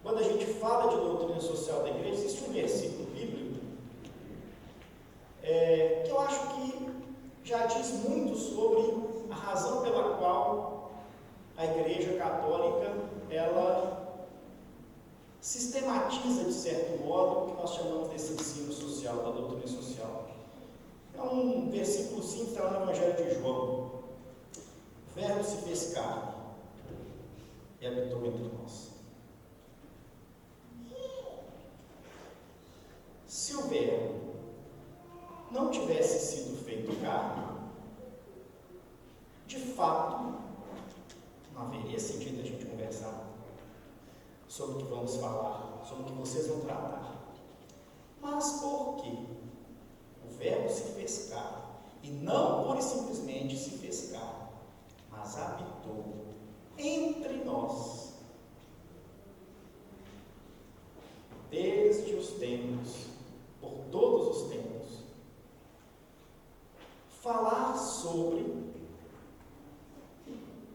quando a gente fala de doutrina social da igreja, existe um versículo bíblico que eu acho que já diz muito sobre a razão pela qual a Igreja Católica ela sistematiza, de certo modo, o que nós chamamos desse ensino social, da doutrina social. É um versículo simples, está no Evangelho de João. O Verbo se fez carne e habitou entre nós. Se o Verbo não tivesse sido feito carne, de fato, não haveria sentido a gente conversar sobre o que vamos falar, sobre o que vocês vão tratar. Mas por quê? O Verbo se fez carne, e não pura e simplesmente se fez carne, mas habitou entre nós, desde os tempos, por todos os tempos. Falar sobre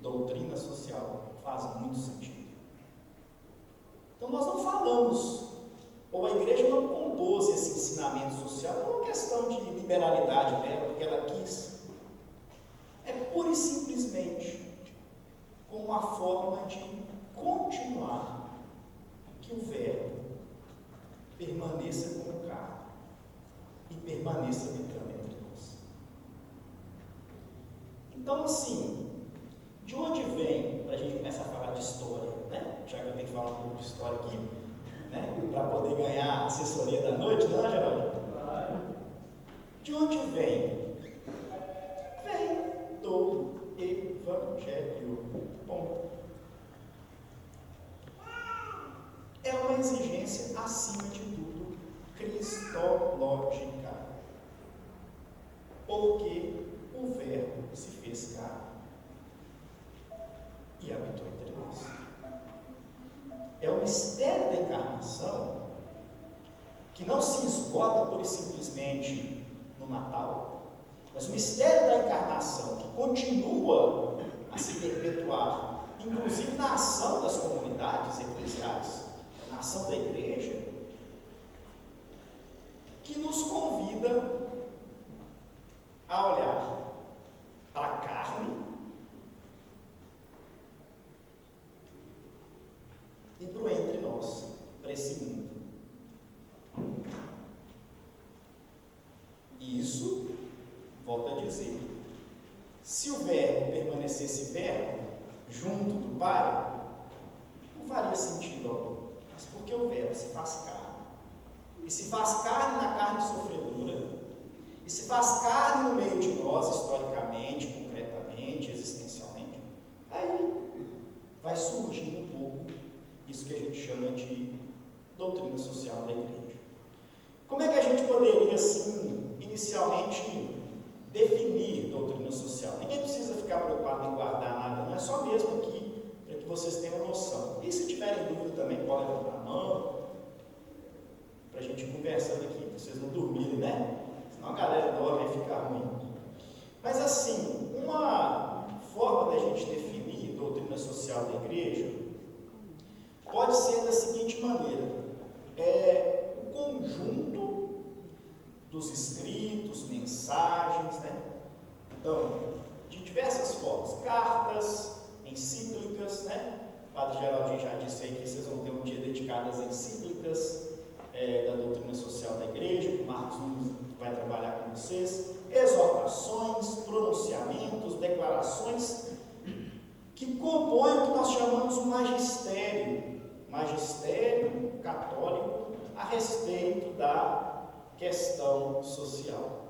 doutrina social faz muito sentido. Então nós não falamos, ou a igreja não compôs esse ensinamento social, não é uma questão de liberalidade dela, porque ela quis. É pura e simplesmente como uma forma de continuar que o Verbo permaneça como carne e permaneça habitando entre nós. Então, assim, de onde vem, para a gente começar a falar de história, né? Já que eu tenho que falar um pouco de história aqui, né? Para poder ganhar a assessoria da noite, não é, Geraldo? De onde vem? Vem do Evangelho. Bom, é uma exigência, acima de tudo, cristológica. Porque o Verbo se fez carne e habitou entre nós. É o mistério da encarnação que não se esgota por simplesmente no Natal, mas o mistério da encarnação que continua a se perpetuar, inclusive na ação das comunidades eclesiais, na ação da igreja, que nos convida a olhar para a carne e para o entre nós, para esse mundo. E isso, volto a dizer, se o Verbo permanecesse Verbo, junto do Pai, não faria sentido algum. Mas porque o Verbo se faz carne, e se faz carne na carne sofredora, e se faz carne no meio de nós, historicamente, concretamente, existencialmente, aí vai surgindo um pouco isso que a gente chama de doutrina social da igreja. Como é que a gente poderia, assim, inicialmente, definir doutrina social? Ninguém precisa ficar preocupado em guardar nada, não é só mesmo aqui, para que vocês tenham noção. E se tiverem dúvida também, podem levantar a mão, para a gente ir conversando aqui, para vocês não dormirem, né? Senão a galera dorme e fica ruim. Mas, assim, uma forma da gente definir doutrina social da igreja pode ser da seguinte maneira: é o conjunto dos escritos, mensagens, né? Então, de diversas formas, cartas, encíclicas, né? O Padre Geraldinho já disse aí que vocês vão ter um dia dedicado às encíclicas da doutrina social da igreja, que o Marcos Nunes vai trabalhar com vocês, exortações, pronunciamentos, declarações que compõem o que nós chamamos o magistério católico a respeito da questão social.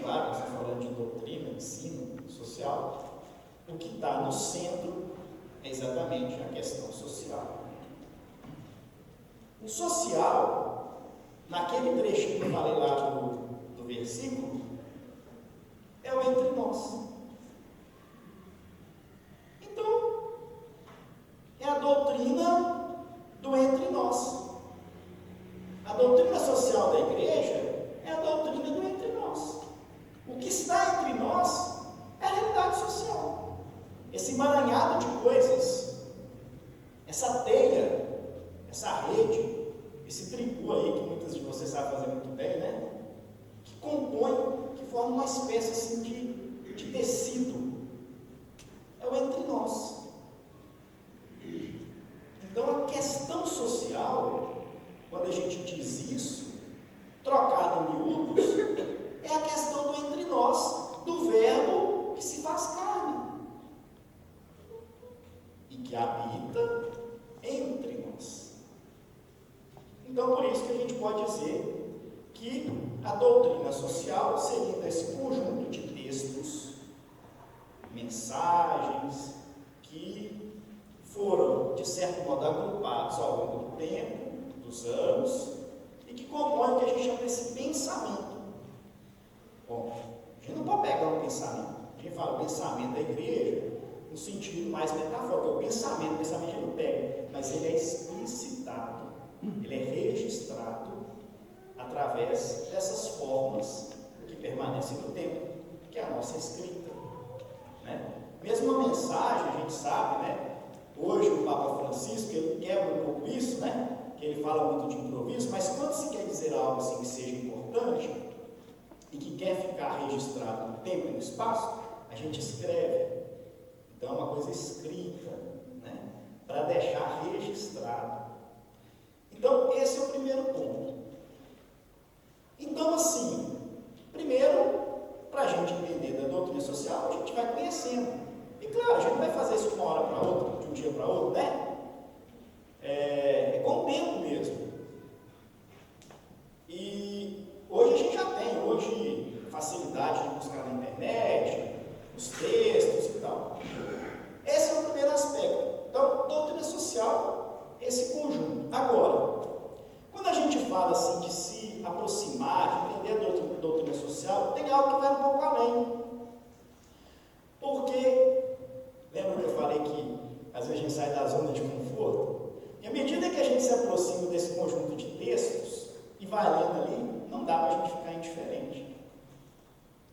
Claro, você está falando de doutrina, ensino social, o que está no centro é exatamente a questão social. O social, naquele trechinho que eu falei lá do versículo, é o entre nós. Então, é a doutrina do entre nós. A doutrina social da igreja é a doutrina do entre nós. O que está entre nós é a realidade social. Esse emaranhado de coisas, essa teia essa rede, esse triplo aí, que muitas de vocês sabem fazer muito bem, né? Que compõe, que forma uma espécie assim de tecido. É o entre nós. Então a questão social, quando a gente diz isso, trocado em miúdos, é a questão do entre nós, do verbo que se faz carne e que habita entre nós. Então, por isso que a gente pode dizer que a doutrina social seria esse conjunto de textos, mensagens, que foram, de certo modo, agrupados ao longo do tempo, dos anos, e que compõem o que a gente chama desse pensamento. Bom, a gente não pode pegar um pensamento, a gente fala o pensamento da igreja, no sentido mais metafórico, o pensamento a gente não pega, mas ele é explicitado, ele é registrado através dessas formas que permanecem no tempo, que é a nossa escrita. Né? Mesmo uma mensagem, a gente sabe, né? Hoje o Papa Francisco, ele quebra um pouco isso, né? Que ele fala muito de improviso, mas quando se quer dizer algo assim que seja importante e que quer ficar registrado no tempo e no espaço, a gente escreve. Então é uma coisa escrita, né? Para deixar registrado. Então esse é o primeiro ponto. Então assim, primeiro, para a gente entender da doutrina social, a gente vai conhecendo. E claro, a gente não vai fazer isso de uma hora para outra, de um dia para outro, né? É com o tempo mesmo. E hoje a gente já tem, facilidade de buscar na internet, os textos e tal. Esse é o primeiro aspecto. Então, doutrina social, esse conjunto. Agora, quando a gente fala assim de se aproximar, de entender a doutrina social, tem algo que vai um pouco além. Porque, lembra que eu falei que às vezes a gente sai da zona de conforto? E à medida que a gente se aproxima desse conjunto de textos e vai lendo ali, não dá para a gente ficar indiferente.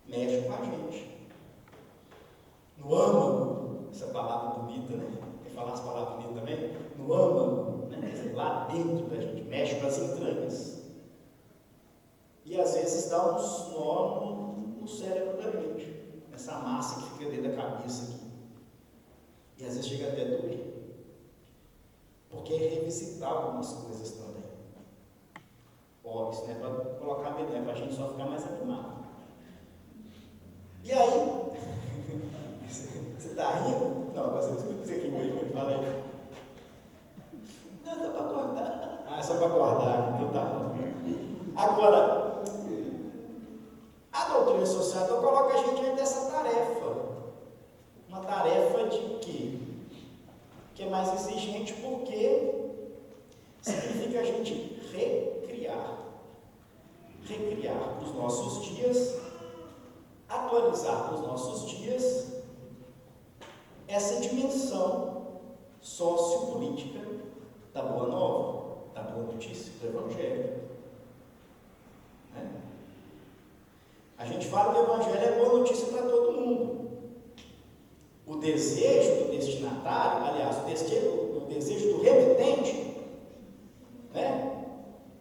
Mexe com a gente. No âmago, essa palavra bonita, né? Quer falar as palavras bonitas também? No âmago, né? Quer dizer, lá dentro da gente, mexe com as entranhas. E às vezes dá um nó no cérebro da gente. Essa massa que fica dentro da cabeça aqui. E às vezes chega até a doer. Porque é revisitar algumas coisas também. Ó, isso não é para colocar medo, não é para a gente só ficar mais animado. E aí, você está rindo? Não, você aqui mesmo, fala aí. Não, é só para acordar. Ah, é só para acordar, então tá. Agora, a doutrina social então coloca a gente dentro dessa tarefa. Uma tarefa de quê? Que é mais exigente porque significa a gente recriar os nossos dias, atualizar os nossos dias essa dimensão sociopolítica da boa nova, da boa notícia, do Evangelho. Né? A gente fala que o Evangelho é boa notícia para todo mundo. O desejo do destinatário, aliás, o desejo do remetente, né,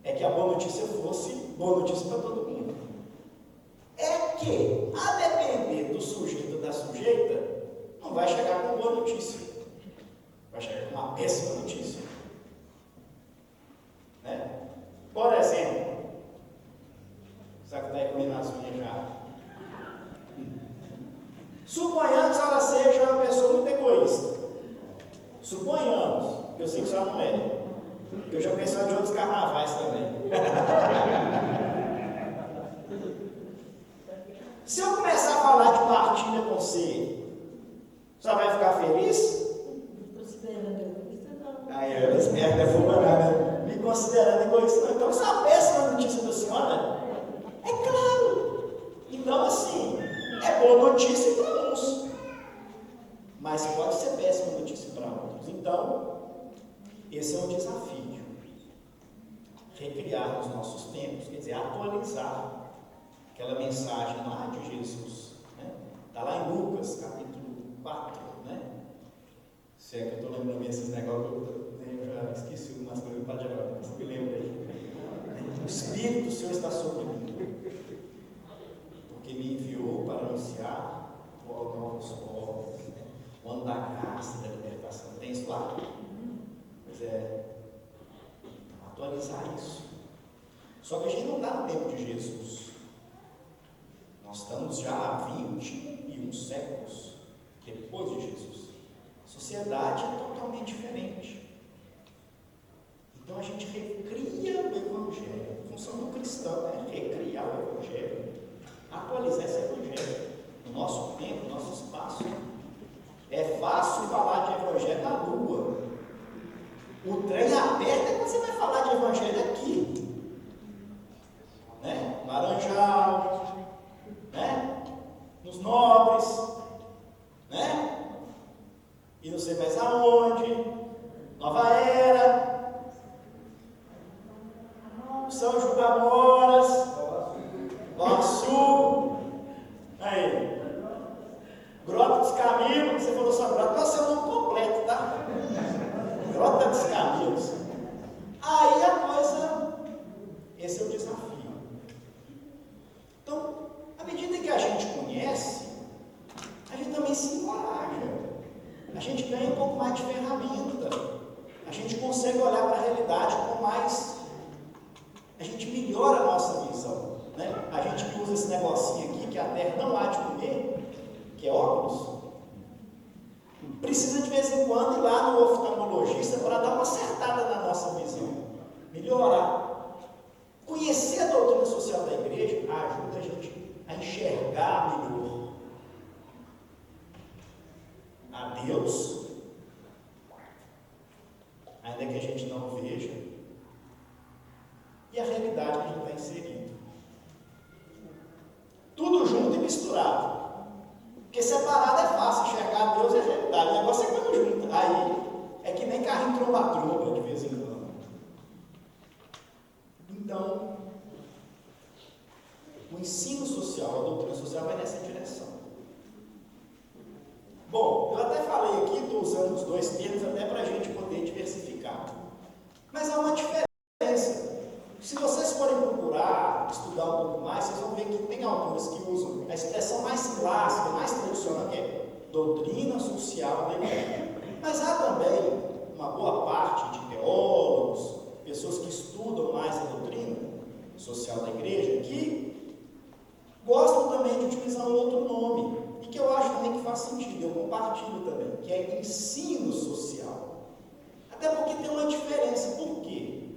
é que a boa notícia fosse boa notícia para todo mundo. É que, a depender do sujeito ou da sujeita, não vai chegar com boa notícia, vai chegar com uma péssima notícia. Né? Por exemplo, sabe que está comendo as unhas já? Suponhamos que ela seja uma pessoa muito egoísta. Suponhamos, que eu sei que isso não é. Eu já pensei de outros carnavais também. Se eu começar a falar de partilha com você, você vai ficar feliz? Estou esperando egoísta, não. Aí ela espera, é fulana, me considerando egoísta. Então, isso é uma péssima notícia da senhora? É claro. Então, assim, é boa notícia para uns, mas pode ser péssima notícia para outros. Então, esse é um desafio. Recriar os nossos tempos, quer dizer, atualizar aquela mensagem lá de Jesus. Está lá em Lucas, capítulo 4. Né? Se é que eu estou lembrando esses negócios, eu já esqueci umas coisas. aos pobres, né? O ano da graça, da libertação, tem isso lá? Pois é, atualizar isso. Só que a gente não está no tempo de Jesus. Nós estamos já há 21 séculos depois de Jesus. A sociedade é totalmente diferente. Então a gente recria o Evangelho. A função do cristão é recriar o Evangelho, atualizar esse Evangelho no nosso tempo, no nosso espaço. É fácil falar de Evangelho na Lua. O trem aberto é quando você vai falar de Evangelho aqui, né? Laranjal, né? Nos Nobres, né? E não sei mais aonde, Nova Era, São João das Moras, Nova Sul, aí, Grota dos Camilos, você falou só Grota, nossa, é o nome completo, tá? Grota dos Camilos. Aí a coisa, esse é o desafio. Então, à medida que a gente conhece, a gente também se encoraja. A gente ganha um pouco mais de ferramenta. A gente consegue olhar para a realidade com mais. A gente melhora a nossa visão. Né? A gente que usa esse negocinho aqui, que a terra não há de comer, que é óculos, precisa de vez em quando ir lá no oftalmologista para dar uma acertada na nossa visão. Melhorar. Conhecer a doutrina social da igreja ajuda a gente a enxergar melhor a Deus, ainda que a gente não veja, e a realidade que a gente está inserido. Tudo junto e misturado. Porque separado é fácil, enxergar a Deus e a realidade. O negócio é quando junta. Aí é que nem carrinho tromba-tromba de vez em quando. Então, o ensino social, a doutrina social vai nessa direção. Bom, eu até falei aqui, estou usando os dois termos até para a gente poder diversificar. Mas há uma diferença. Se vocês forem procurar, estudar um pouco mais, vocês vão ver que tem autores que usam a expressão mais clássica, mais tradicional, que é doutrina social da igreja. Mas há também uma boa parte de teólogos, pessoas que estudam mais a doutrina social da igreja, que gostam também de utilizar um outro nome, e que eu acho também que faz sentido, eu compartilho também, que é ensino social. Até porque tem uma diferença. Por quê?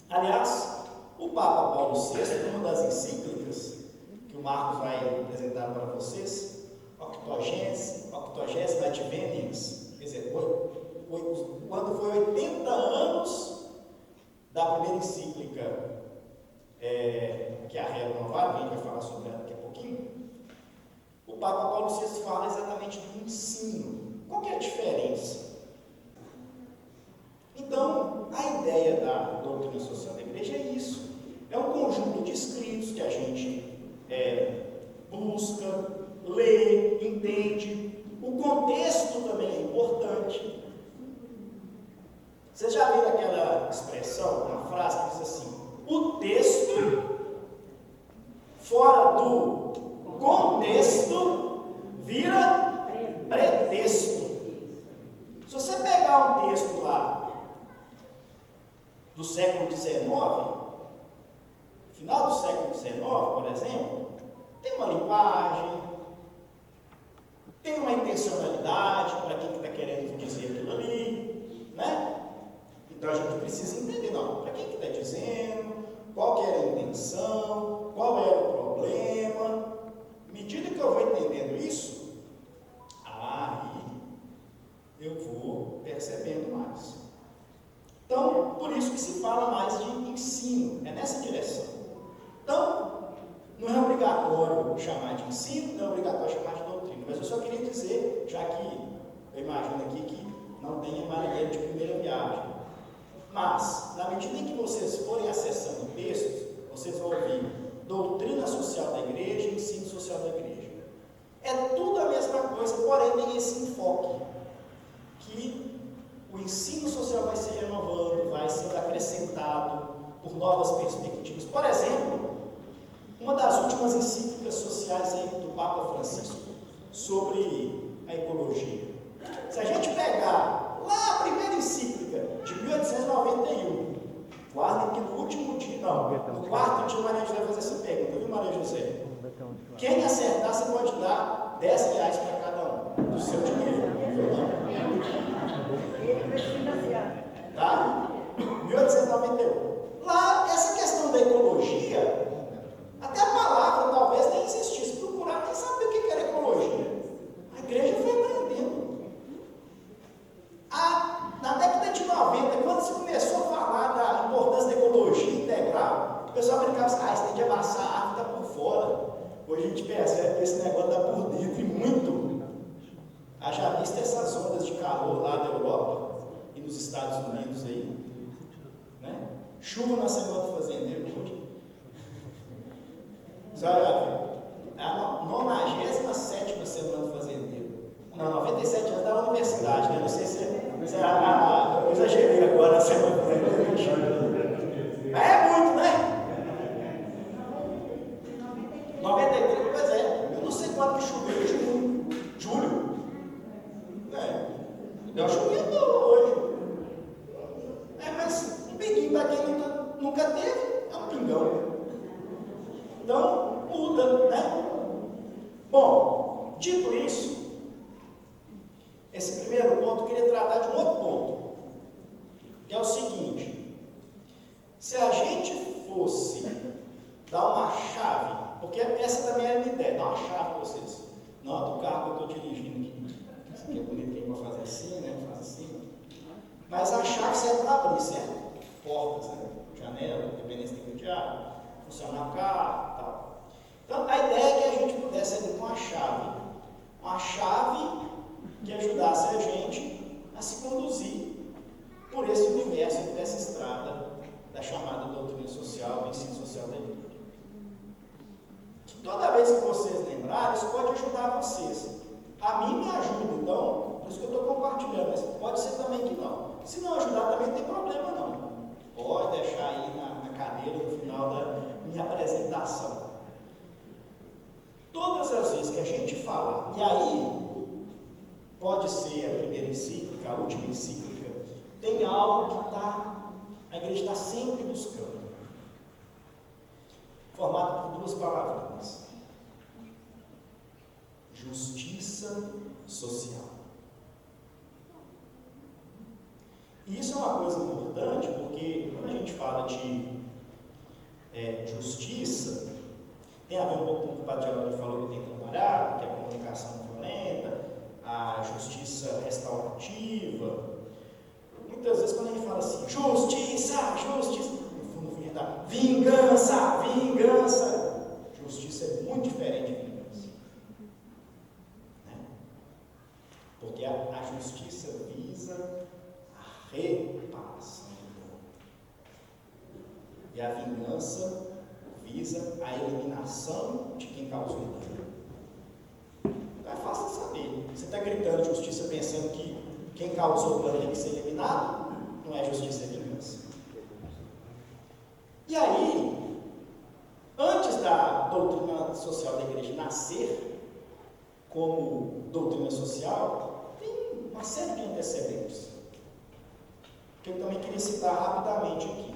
Aliás, o Papa Paulo VI, numa das encíclicas, que o Marcos vai apresentar para vocês, 80 Adveniens, quer dizer, quando foi 80 anos da primeira encíclica, que é a Rerum Novarum, a gente vai falar sobre ela daqui a pouquinho, o Papa Paulo VI fala exatamente do ensino. Qual que é a diferença? Então, a ideia da doutrina social da igreja é isso. É um conjunto de escritos que a gente busca, lê, entende. O contexto também é importante. Vocês já viram aquela expressão, uma frase que diz assim: o texto fora do contexto vira pretexto. Se você pegar um texto lá do século XIX, final do século XIX, por exemplo, tem uma linguagem, tem uma intencionalidade para quem está querendo dizer aquilo ali, né? Então a gente precisa entender, não, para quem que está dizendo, qual que era a intenção, qual era o problema. À medida que eu vou entendendo isso, aí eu vou percebendo mais. Então, por isso que se fala mais de ensino, é nessa direção. Então, não é obrigatório chamar de ensino, não é obrigatório chamar de doutrina, mas eu só queria dizer, já que eu imagino aqui que não tem marinheiro de primeira viagem, mas, na medida em que vocês forem acessando textos, vocês vão ouvir doutrina social da igreja e ensino social da igreja. É tudo a mesma coisa, porém tem esse enfoque, que o ensino social vai se renovando, vai sendo acrescentado por novas perspectivas. Por exemplo, uma das últimas encíclicas sociais aí do Papa Francisco sobre a ecologia? Se a gente pegar lá a primeira encíclica de 1891, guardem que no último dia, não, no quarto dia Maria José vai fazer essa pergunta, viu, Maria José? Quem acertar, você pode dar R$10 para cada um do seu dinheiro. Tá? 1891. Lá, essa questão da ecologia, até a palavra talvez nem existisse. Procurar nem saber o que era ecologia. A igreja foi aprendendo. Na década de 90, quando se começou a falar da importância da ecologia integral, o pessoal brincava assim, isso tem que abraçar, a árvore está por fora. Hoje a gente percebe que esse negócio está por dentro e muito. Haja visto essas ondas de calor lá da Europa e nos Estados Unidos aí. Né? Chuva na semana do fazendeiro hoje. A 97ª semana do fazendeiro. Não, 97 anos da universidade, né? Não sei se eu exagerei agora a semana do fazendeiro. É muito, né? 93, pois é. Eu não sei quando que choveu, julho. Deu chuvinha boa hoje. Mas um pinguinho para quem nunca teve, é um pingão. Então, muda, né? Bom, dito isso, esse primeiro ponto eu queria tratar de um outro ponto, que é o seguinte: se a gente fosse dar uma chave, porque essa também é a minha ideia, dar uma chave para vocês. Não, do carro que eu estou dirigindo aqui. Isso aqui é bonitinho para fazer assim, né? Faz assim. Mas a chave serve para abrir, certo? Portas, né? Janela, dependência de diabo, funcionar o carro e tal. Então, a ideia é que a gente pudesse sair com uma chave que ajudasse a gente a se conduzir por esse universo, dessa estrada da chamada doutrina social, do ensino social da igreja. Que toda vez que vocês lembrarem, isso pode ajudar vocês. A mim me ajuda, então, por isso que eu estou compartilhando, mas pode ser também que não. Se não ajudar, também não tem problema não. Pode deixar aí na cadeira no final da minha apresentação. Todas as vezes que a gente fala, e aí pode ser a primeira encíclica, a última encíclica, tem algo que a igreja está sempre buscando, formado por duas palavras: justiça social. E isso é uma coisa importante, porque quando a gente fala de justiça, tem a ver um pouco com o que o Padre Giovanni falou que tem trabalhado, que é a comunicação não violenta, a justiça restaurativa. Muitas vezes quando a gente fala assim, justiça, no fundo vingança. Justiça é muito diferente de vingança. Né? Porque a justiça visa a reparação do dano. E a vingança visa a eliminação de quem causou o dano. Então é fácil de saber. Você está gritando justiça pensando que quem causou o dano tem que ser eliminado? Não é justiça, é vingança. E aí, antes da doutrina social da igreja nascer como doutrina social, tem uma série de antecedentes que eu também queria citar rapidamente aqui.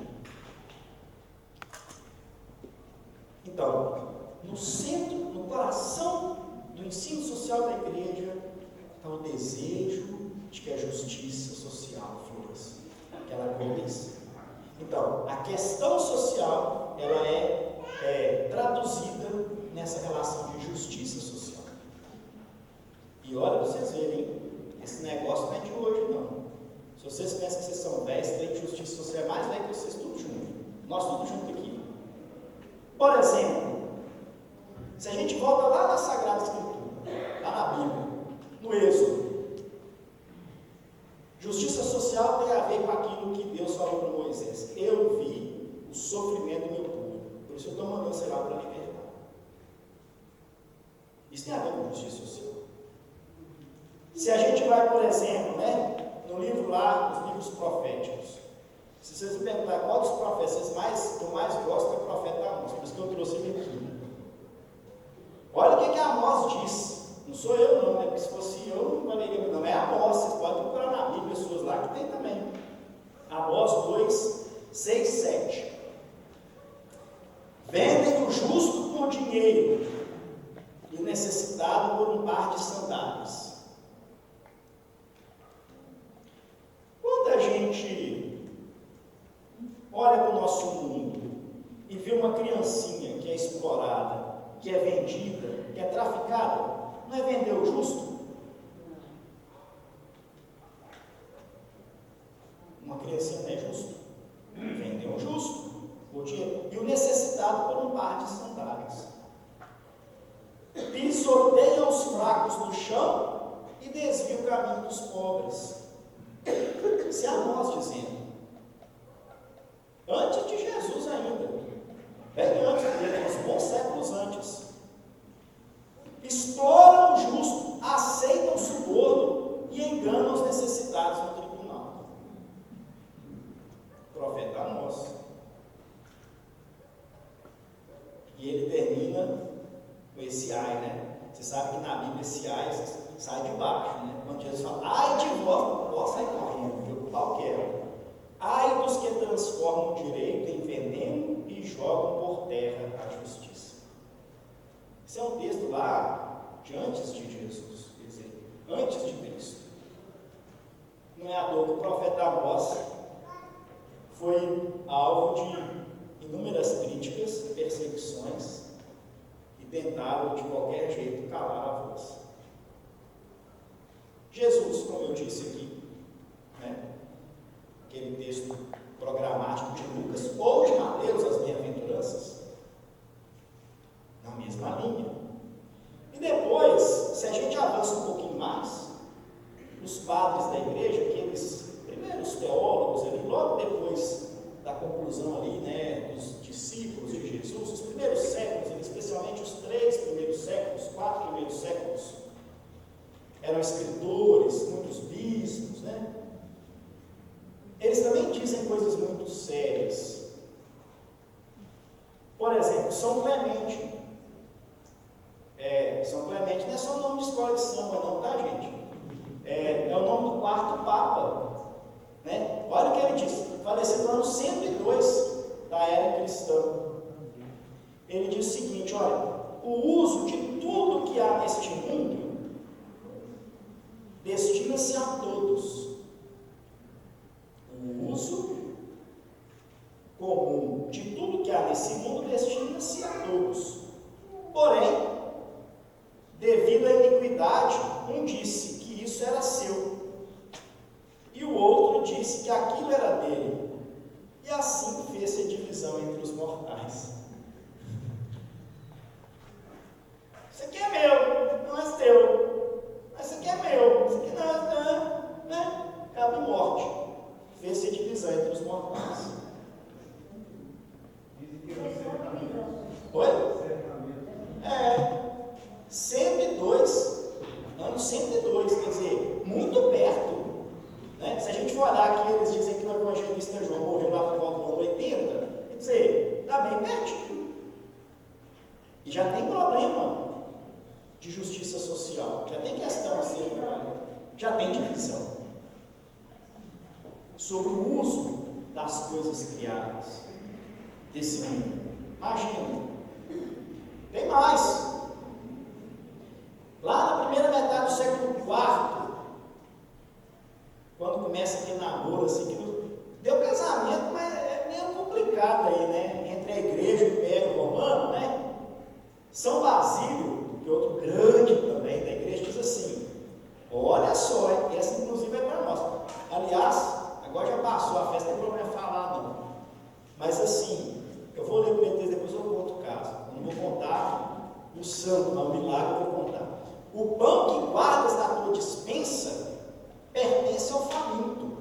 Então, no centro, no coração do ensino social da igreja está o desejo de que a justiça social floresça, que ela aconteça. Então, a questão social, ela é traduzida nessa relação de justiça social. E olha para vocês verem, esse negócio não é de hoje não. Se vocês pensam que vocês são 10, tem justiça social é mais velho que vocês tudo junto. Nós tudo junto aqui. Por exemplo, se a gente volta lá na Sagrada Escritura, lá na Bíblia, no Êxodo, justiça social tem a ver com aquilo que Deus falou para Moisés. Eu vi o sofrimento do meu povo, por isso eu estou mandando você lá para libertar. Isso tem a ver com justiça social. Se a gente vai, por exemplo, no livro lá, os livros proféticos, se vocês me perguntarem qual dos profetas que eu mais gosto é o profeta Amós, por isso que eu trouxe ele aqui. Olha o que Amós diz Não sou eu não, né? Porque se fosse eu, não valeria, não. É Amós, vocês podem procurar na Bíblia, pessoas lá que tem também. Amós 2, 6, 7. Vendem o justo por dinheiro e o necessitado por um par de sandálias. Quando a gente olha para o nosso mundo e vê uma criancinha que é explorada, que é vendida, que é traficada, não é vender o justo? Uma criancinha não é justo? Vender o justo. E o necessitado por um par de sandálias. Pisoteia os fracos no chão e desvia o caminho dos pobres. Isso é Amós dizendo. Antes de Jesus ainda. Bem antes dele, uns bons séculos antes. Exploram o justo, aceitam o suborno e enganam os necessitados no tribunal. O profeta Amós. E ele termina com esse ai, né? Você sabe que na Bíblia esse ai sai de baixo, né? Quando Jesus fala, ai de vós, vós sai correndo, porque o pau quebra. Ai dos que transformam o direito em veneno e jogam por terra a justiça. Esse é um texto lá de antes de Jesus, quer dizer, antes de Cristo. Não é à toa que o profeta Amós foi alvo de inúmeras críticas, perseguições, e tentaram de qualquer jeito calar a voz. Jesus, como eu disse aqui, né, aquele texto programático de Lucas ou de Mateus, as bem-aventuranças, na mesma linha. E depois, se a gente avança um pouquinho mais, os padres da igreja, aqueles primeiros teólogos ali, logo depois da conclusão ali, né, dos discípulos de Jesus, os primeiros séculos, especialmente os 3 primeiros séculos, 4 primeiros séculos, eram escritores, muitos bispos, né? Eles também dizem coisas muito sérias. Por exemplo, São Clemente. São Clemente não é só o nome de escola de samba, não, tá, gente? É o nome do 4º Papa. Né? Olha o que ele diz, faleceu no ano 102 da era cristã. Ele diz o seguinte, olha, o uso de tudo que há neste mundo destina-se a todos. O uso comum de tudo que há nesse mundo destina-se a todos. Porém, devido à iniquidade, um disse que isso era seu, e o outro disse que aquilo era dele, e assim fez-se a divisão entre os mortais. Isso aqui é meu, não é teu. Isso aqui é meu, isso aqui não é teu, né? Cabo e morte. Fez-se a divisão entre os mortais. Oi? 102, ano 102, quer dizer, muito perto. Né? Se a gente for olhar aqui, eles dizem que o evangelista João morreu lá por volta do ano 80, quer dizer, está bem pertinho. E já tem problema de justiça social, já tem questão a ser julgada, já tem divisão sobre o uso das coisas criadas desse mundo. Imagina, tem mais. Lá na primeira metade do século IV, quando começa aquele namoro assim, que deu casamento, mas é meio complicado aí, né? Entre a igreja e o Império Romano, né? São Basílio, que é outro grande também da igreja, diz assim, olha só, essa inclusive é para nós. Aliás, agora já passou a festa, não tem problema falar não. Mas assim, eu vou ler o texto, depois eu conto o caso. Eu não vou contar o santo, mas o milagre eu vou contar. O pão que guardas na tua despensa pertence ao faminto,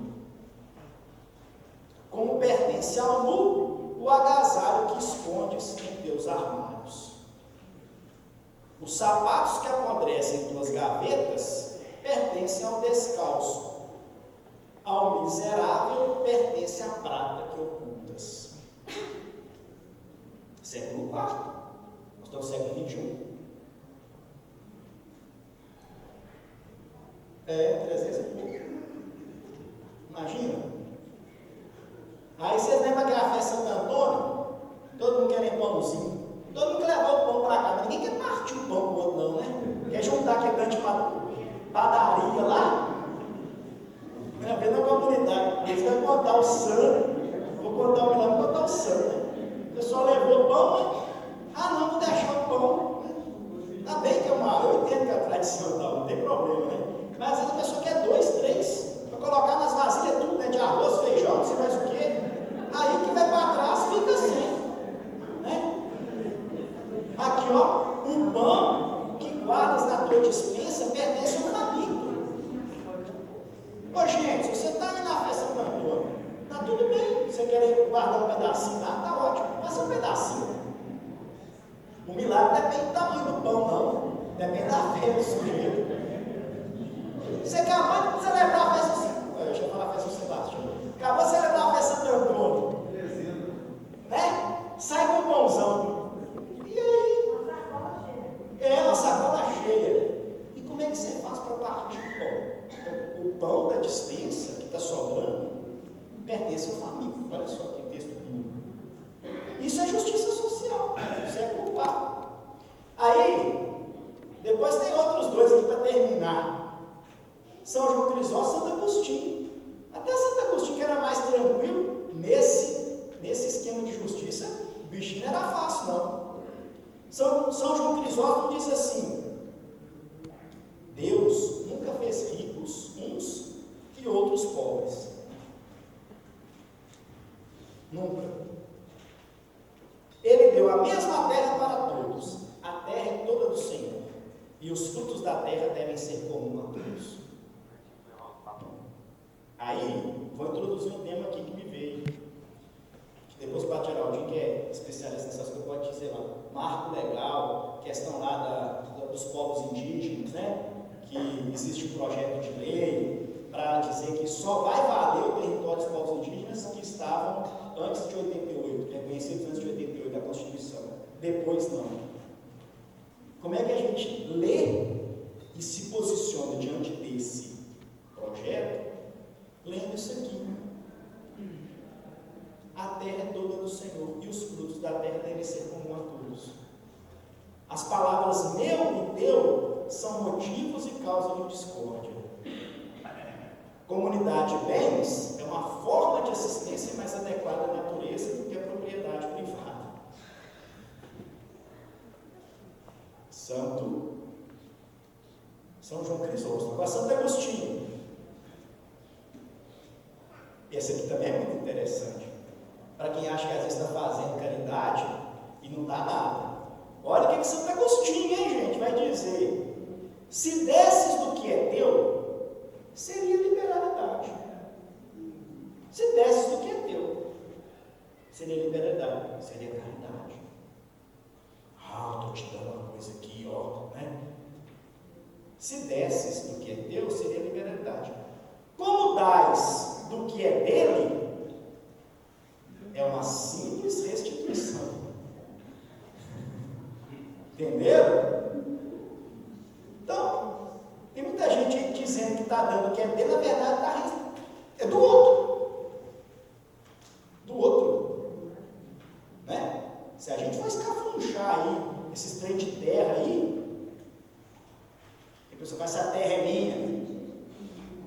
como pertence ao nu o agasalho que escondes em teus armários. Os sapatos que apodrecem em tuas gavetas pertencem ao descalço. Ao miserável pertence a prata que ocultas. Século IV, nós estamos no século XXI. 300 e pouco. Imagina. Aí vocês lembram aquela festa Santo Antônio? Todo mundo querendo pãozinho. Todo mundo levou o pão para cá, mas ninguém quer partir o pão com o outro, não, né? Quer juntar aquele tanto de padaria lá? Vem na comunidade. Eles vão contar o santo. Vou contar o milagre, vou contar o santo, né? O pessoal levou o pão, mas. Não, vou deixar o pão. Tá bem que eu entendo que é tradicional, não tem problema, né? Mas às vezes a pessoa quer 2, 3, para colocar nas vasilhas tudo, né? De arroz, feijão, não sei mais o quê. Aí que vai para trás fica sem, né? Aqui, ó, o pão que guardas na tua despensa pertence ao faminto. Ô, gente, se você está ali na festa do Antônio, tá tudo bem. Você quer guardar um pedacinho lá, tá ótimo. Passa um pedacinho. O milagre não depende do tamanho do pão, não. Depende da fé do sujeito. Você acabou de celebrar a festa. Deixa eu falar a festa do Sebastião. Acabou de celebrar a festa do Antônio. Né? Sai com o pãozão. E aí? Uma sacola cheia. E como é que você faz para partir o pão? O pão da dispensa que está sobrando pertence ao faminto. Olha só que texto lindo. Isso é justiça social. Isso é culpado. Aí, depois tem outros dois aqui para terminar. São João Crisóstomo e Santo Agostinho. Até Santo Agostinho, que era mais tranquilo, nesse esquema de justiça, o bichinho não era fácil, não. São João Crisóstomo diz assim: Deus nunca fez ricos uns e outros pobres. Nunca. Ele deu a mesma terra para todos. A terra é toda do Senhor. E os frutos da terra devem ser comuns a todos. Aí, vou introduzir um tema aqui que me veio. Que depois o Padre Geraldinho, que é especialista nessas coisas, pode dizer lá. Marco legal, questão lá dos povos indígenas, né? Que existe um projeto de lei para dizer que só vai valer o território dos povos indígenas que estavam antes de 88, reconhecidos antes de 88 da Constituição. Depois não. Como é que a gente lê e se posiciona diante desse projeto? Lendo isso aqui. A terra é toda do Senhor e os frutos da terra devem ser comuns a todos. As palavras meu e teu são motivos e causa de discórdia. Comunidade de bens é uma forma de assistência mais adequada à natureza do que a propriedade privada. São João Crisóstomo. Agora, Santo Agostinho. Esse aqui também é muito interessante. Para quem acha que às vezes está fazendo caridade e não dá nada. Olha o que Santo Agostinho, hein, gente, vai dizer. Se desses do que é teu, seria liberalidade. Se desses do que é teu, seria liberalidade, seria caridade. Estou te dando uma coisa aqui, ó, né? Se desses do que é teu, seria liberalidade. Como dás do que é dele, é uma simples restituição. Entenderam? Então, tem muita gente aí dizendo que está dando o que é dele, na verdade é do outro. Do outro. Né? Se a gente for escafunchar aí, esses trem de terra aí, a pessoa fala, essa terra é minha.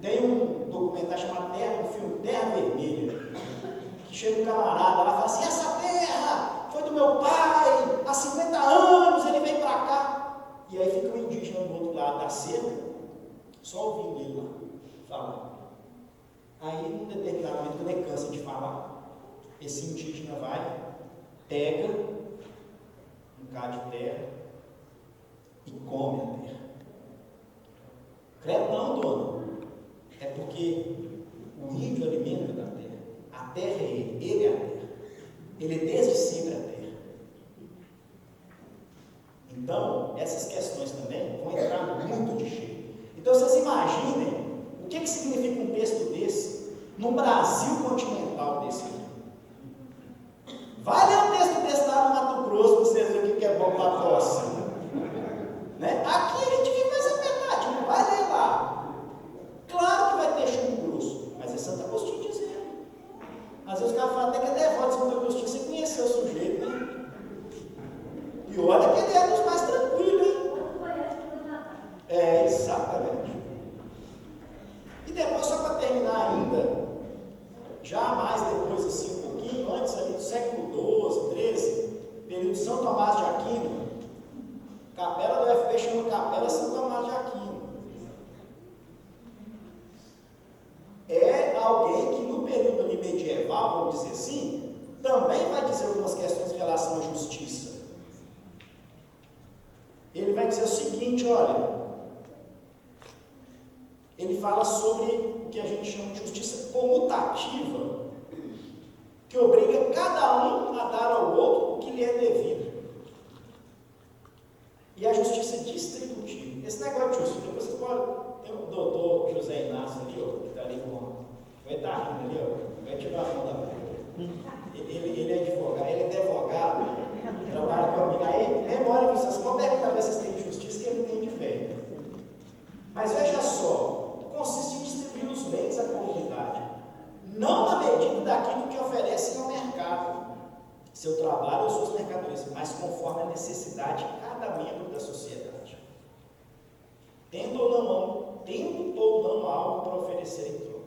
Tem um documentário chamado Terra, um filme Terra Vermelha, que chega um camarada lá e fala assim, essa terra foi do meu pai, há 50 anos ele veio para cá. E aí fica um indígena do outro lado da cerca, só ouvindo ele lá falar. Aí, num determinado momento, quando ele cansa de falar, esse indígena vai, pega um bocado de terra e come a terra. Credo não, dona. É porque o índio alimenta da terra. A terra é ele é a terra. Ele é desde sempre a terra. Então, essas questões também vão entrar muito de cheio. Então, vocês imaginem o que significa um texto desse no Brasil continental desse aqui. Vai ler um texto desse lá no Mato Grosso para vocês verem o que é bom para a tosse. Né? Aqui a gente vive mais apertadinho, vai ler lá. Às vezes o cara fala até que é devoto de Santa Agostinho, você conheceu o sujeito, né? E olha que ele é dos mais tranquilos, hein? É, exatamente. E depois, só para terminar ainda, já mais depois, assim, um pouquinho, antes ali do século XII, XIII, período de São Tomás de Aquino, capela do FB chama Capela São Tomás de Aquino. É alguém que no período ali medieval, vamos dizer assim, também vai dizer algumas questões em relação à justiça. Ele vai dizer o seguinte, olha, ele fala sobre o que a gente chama de justiça comutativa, que obriga cada um a dar ao outro o que lhe é devido. E a justiça distributiva. Esse negócio de justiça, depois vocês podem. Tem o doutor José Inácio ali, ó, que está ali com. Vai estar rindo ali, ó. Vai tirar a mão da boca. Ele é advogado, trabalha comigo. Aí, memória, vocês vão perguntar se vocês têm justiça, que ele tem de velho. Mas veja só, consiste em distribuir os bens à comunidade, não na medida daquilo que oferecem ao mercado, seu trabalho ou suas mercadorias, mas conforme a necessidade de cada membro da sociedade. Tendo ou não algo para oferecer em troca.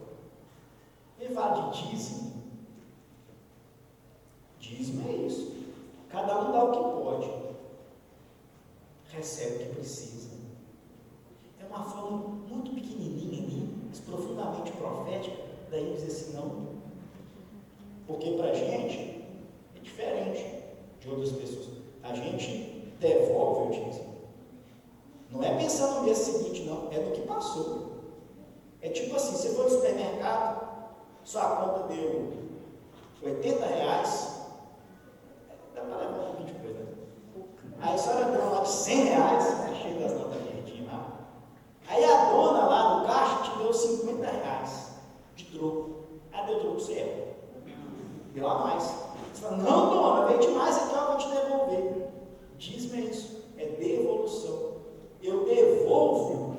Ele fala de dízimo. Dízimo é isso. Cada um dá o que pode, recebe o que precisa. É uma forma muito pequenininha ali, mas profundamente profética, daí dizer assim, não. Porque para a gente é diferente de outras pessoas. A gente devolve o dízimo. Não é pensando no mês seguinte, não. É do que passou. É tipo assim, você foi no supermercado, sua conta deu R$80, dá para levar um pouquinho de coisa. Aí a senhora deu lá de R$100, achei das notas verdinhas lá. Aí a dona lá do caixa te deu R$50 de troco. Aí deu troco certo. Deu a mais. Você fala, não, dona, veio demais aqui, eu vou te devolver. Dízimo é isso, é devolução. Eu devolvo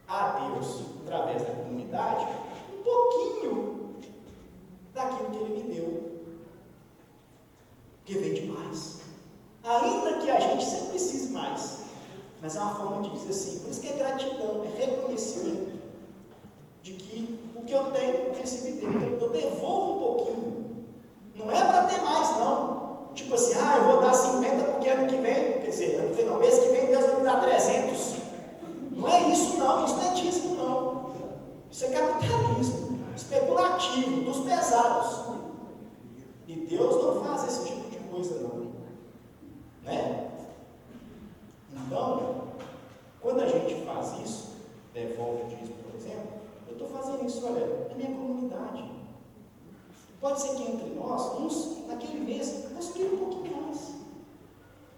a Deus, através da comunidade, um pouquinho daquilo que Ele me deu. Porque vem demais. Ainda que a gente sempre precise mais. Mas é uma forma de dizer assim, por isso que é gratidão, é reconhecimento de que o que eu tenho, eu recebi dele. Eu devolvo um pouquinho. Não é para ter mais, não. Tipo assim, eu vou dar 50 porque ano que vem, quer dizer, ano que vem não, mês que vem Deus vai me dar 300. Não é isso não, isso não é dízimo não. Isso é capitalismo, especulativo, dos pesados. E Deus não faz esse tipo de coisa não. Né? Então, quando a gente faz isso, devolve o dízimo, por exemplo, eu estou fazendo isso, olha, na minha comunidade. Pode ser que entre nós, uns, naquele mês, construir um pouquinho mais.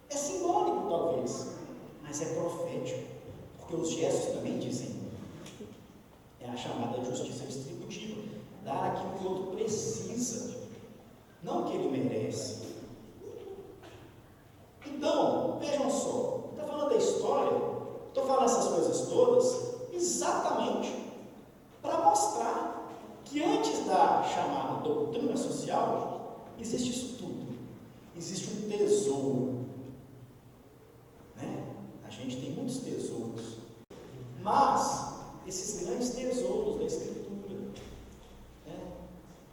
É simbólico, talvez, mas é profético, porque os gestos também dizem. É a chamada justiça distributiva. Dar aquilo que o outro precisa, não o que ele merece. Então, vejam só, está falando da história, estou falando essas coisas todas, exatamente para mostrar que antes da chamada doutrina social, existe isso tudo. Existe um tesouro. Né? A gente tem muitos tesouros. Mas, esses grandes tesouros da Escritura, né?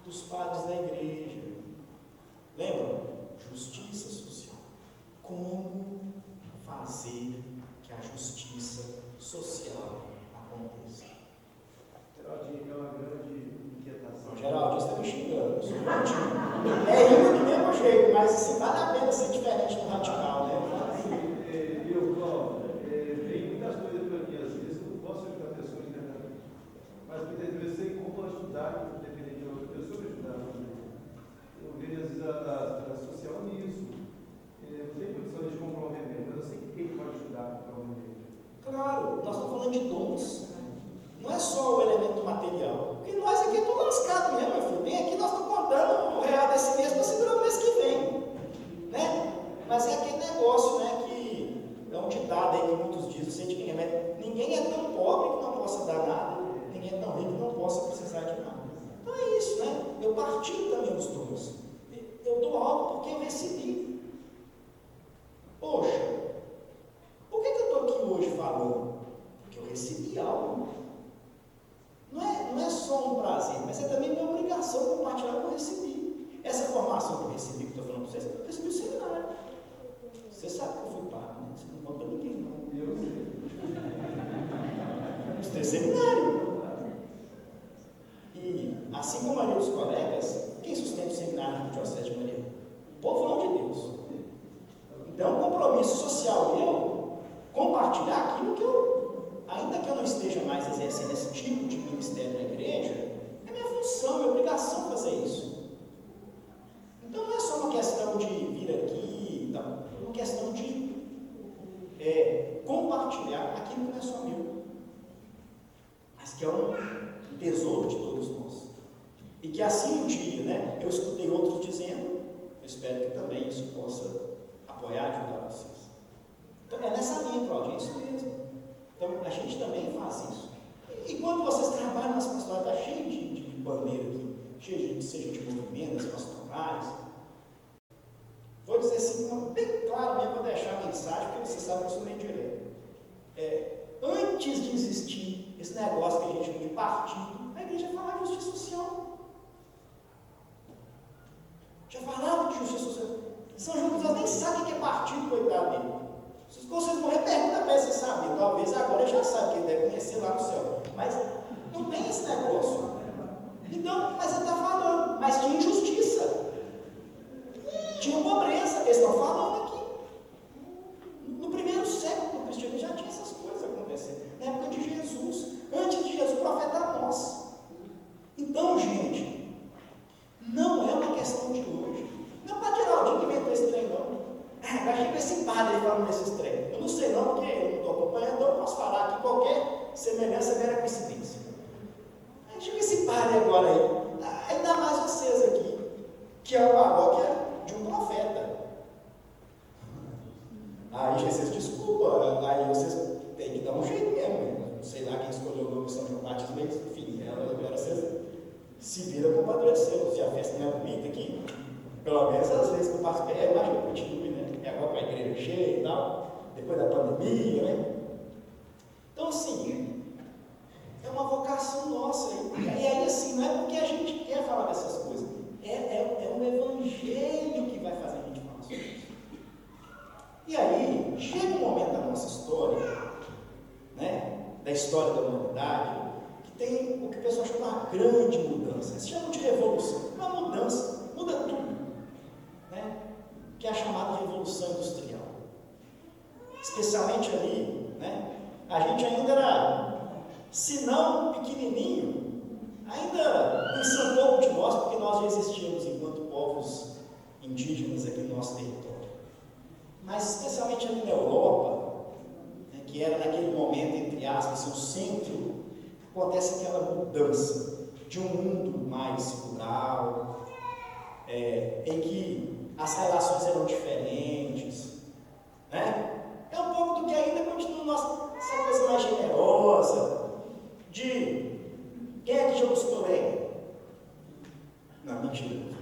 Dos padres da igreja, lembram? Justiça social. Como fazer que a justiça social aconteça? Geraldinho, é uma grande inquietação. Geraldinho, você está me xingando, eu sou grandinho. É indo do mesmo jeito, mas assim, vale a pena ser diferente do radical, né? Vem muitas coisas para mim, às vezes eu não posso ajudar pessoas diretamente. Mas muitas vezes eu sei como ajudar, dependendo de outra pessoa, ajudar. Eu vejo às vezes a social nisso. Eu não tenho condição de comprar um remédio, mas eu sei quem pode ajudar a comprar um remédio. Claro, nós estamos falando de dons. Não é só o elemento material. Porque nós aqui estamos lascados mesmo, meu filho. Vem aqui, nós estamos contando o real desse mês para segurar o mês que vem. Né? Mas é aquele negócio, né, que é um ditado aí que muitos dizem, não sei de quem é, mas ninguém é tão pobre que não possa dar nada, ninguém é tão rico que não possa precisar de nada. partilho também os dons. Eu dou algo porque eu recebi. Poxa, por que eu estou aqui hoje falando? Porque eu recebi algo. Não é só um prazer, mas é também minha obrigação compartilhar o que eu recebi. Essa formação que eu recebi, que eu estou falando para vocês, eu recebi o seminário. Você sabe que eu fui pago, né? Você não conta ninguém, não. Eu sei. Isso é seminário. E, assim como a maioria dos colegas, quem sustenta o seminário do Diocese de Maria? O povão de Deus. Então, é um compromisso social meu compartilhar aquilo que ainda que eu não esteja mais exercendo esse tipo de ministério na igreja, é minha função, minha obrigação fazer isso. Então, não é só uma questão de vir aqui, não, é uma questão de compartilhar aquilo que não é só meu, mas que é um tesouro de todos nós. E que assim um dia, né, eu escutei outros dizendo, eu espero que também isso possa apoiar e ajudar vocês. Então é nessa linha, Claudia, é isso mesmo. Então a gente também faz isso. E quando vocês trabalham nas pastorais, está cheio de bandeira aqui, cheio seja de movimentos pastorais. Vou dizer assim, bem claro mesmo para deixar a mensagem, porque você sabe que eu sou meio direto. Antes de existir esse negócio que a gente chama de partido, a igreja falava de justiça social. Já falava de justiça social. São João dos nem sabe o que é partido, coitado dele. Se vocês morrer, pergunta para ele se sabe. Talvez agora ele já sabe, que ele deve conhecer lá no céu. Mas não tem esse negócio. Então, mas ele está falando. Mas tinha injustiça. Tinha pobreza. Eles estão falando aqui. No primeiro século do cristianismo já tinha essas coisas acontecendo. Na época de Jesus. Antes de Jesus, o profeta Amós. Então, gente, não é uma questão de hoje. Não é para tirar o dia que inventou esse trem, não. Eu achei que esse padre falando nesses trem. Eu não sei não, porque eu não estou acompanhando, então eu posso falar que qualquer semelhança é mera coincidência. Achei que esse padre agora aí, ainda mais vocês aqui, que é uma paróquia de um profeta. Aí vocês desculpam, aí vocês têm que dar um jeito mesmo. Não sei lá quem escolheu o nome de São João Batista, mas enfim, agora vocês se viram com padreceu. Se a festa não é bonita aqui, pelo menos às vezes que eu participei, é mais que eu continue, né? É agora com a igreja cheia e tal, depois da pandemia, né? Então, assim, é uma vocação nossa. E aí, assim, não é porque a gente quer falar dessas coisas, é um evangelho que vai fazer a gente falar sobre isso. E aí, chega um momento da nossa história, né? Da história da humanidade, que tem o que o pessoal chama de uma grande mudança. Eles chamam de revolução. Uma mudança, muda tudo. Né? Que é a chamada Revolução Industrial. Especialmente ali, né? A gente ainda era, se não pequenininho, ainda conhecia um pouco de nós, porque nós já existíamos enquanto povos indígenas aqui no nosso território. Mas especialmente ali na Europa, né, que era naquele momento, entre aspas, o centro, acontece aquela mudança de um mundo mais rural, em que as relações eram diferentes, né? É um pouco do que ainda continua essa coisa mais generosa, de quem é que já gostou bem? Não, mentira.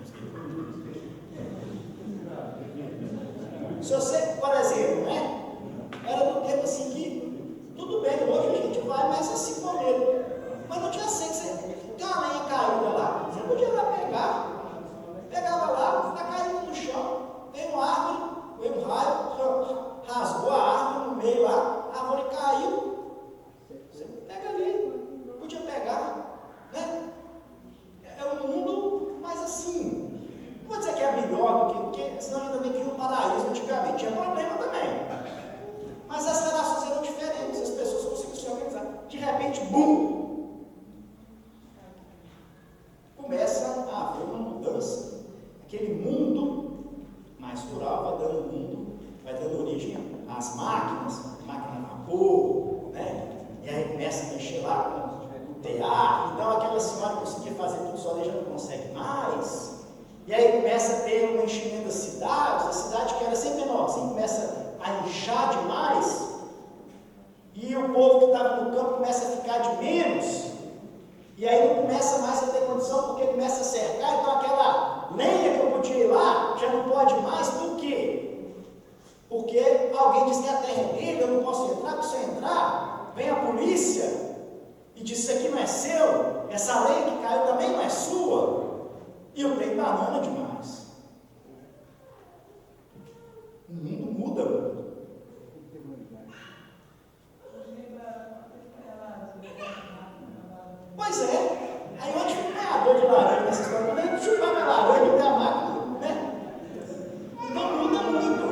Se você, por exemplo, né? Era do tempo assim que, tudo bem, hoje a gente vai mais assim com ele. Mas não tinha assim que você tem uma lenha caída lá, você podia ir lá pegar, pegava lá, está caído no chão, tem uma árvore, veio um raio, rasgou a árvore no meio lá, a árvore caiu, você pega ali, podia pegar, né? É um mundo mais assim, não vou dizer que é melhor do que, porque senão ainda bem que no paraíso antigamente tinha problema também, mas as relações eram diferentes, as pessoas conseguiam se organizar, de repente, bum! Começa a haver uma mudança, aquele mundo mais rural vai dando origem às máquinas, máquina a vapor, né? E aí começa a mexer lá com o tear, então aquela senhora que conseguia fazer tudo sozinha já não consegue mais, e aí começa a ter um enchimento das cidades, a cidade que era sempre menor, assim começa a inchar demais, e o povo que estava no campo começa a ficar de menos, e aí não começa mais a ter condição, porque começa a cercar, então diz que a terra é dele, eu não posso entrar, porque se eu entrar, vem a polícia e diz: isso aqui não é seu, essa lei que caiu também não é sua. E o trem banana demais. O mundo muda muito. Pois é, aí onde fica o ganhador de laranja nessa história? Quando a gente chupar minha laranja e ter a máquina, né? Então muda muito.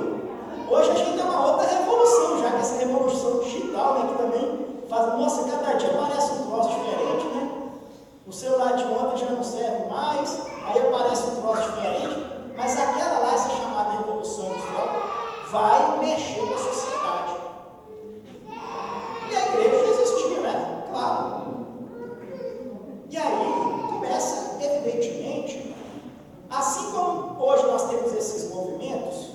Hoje a gente tem uma outra revolução, já que essa revolução digital, né, que também faz, nossa, cada dia aparece um troço diferente, né? O celular de ontem já não serve mais, aí aparece um troço diferente, mas aquela lá, essa chamada revolução industrial, vai mexer com a sociedade. E a igreja já existia, né? Claro. E aí começa, evidentemente, assim como hoje nós temos esses movimentos,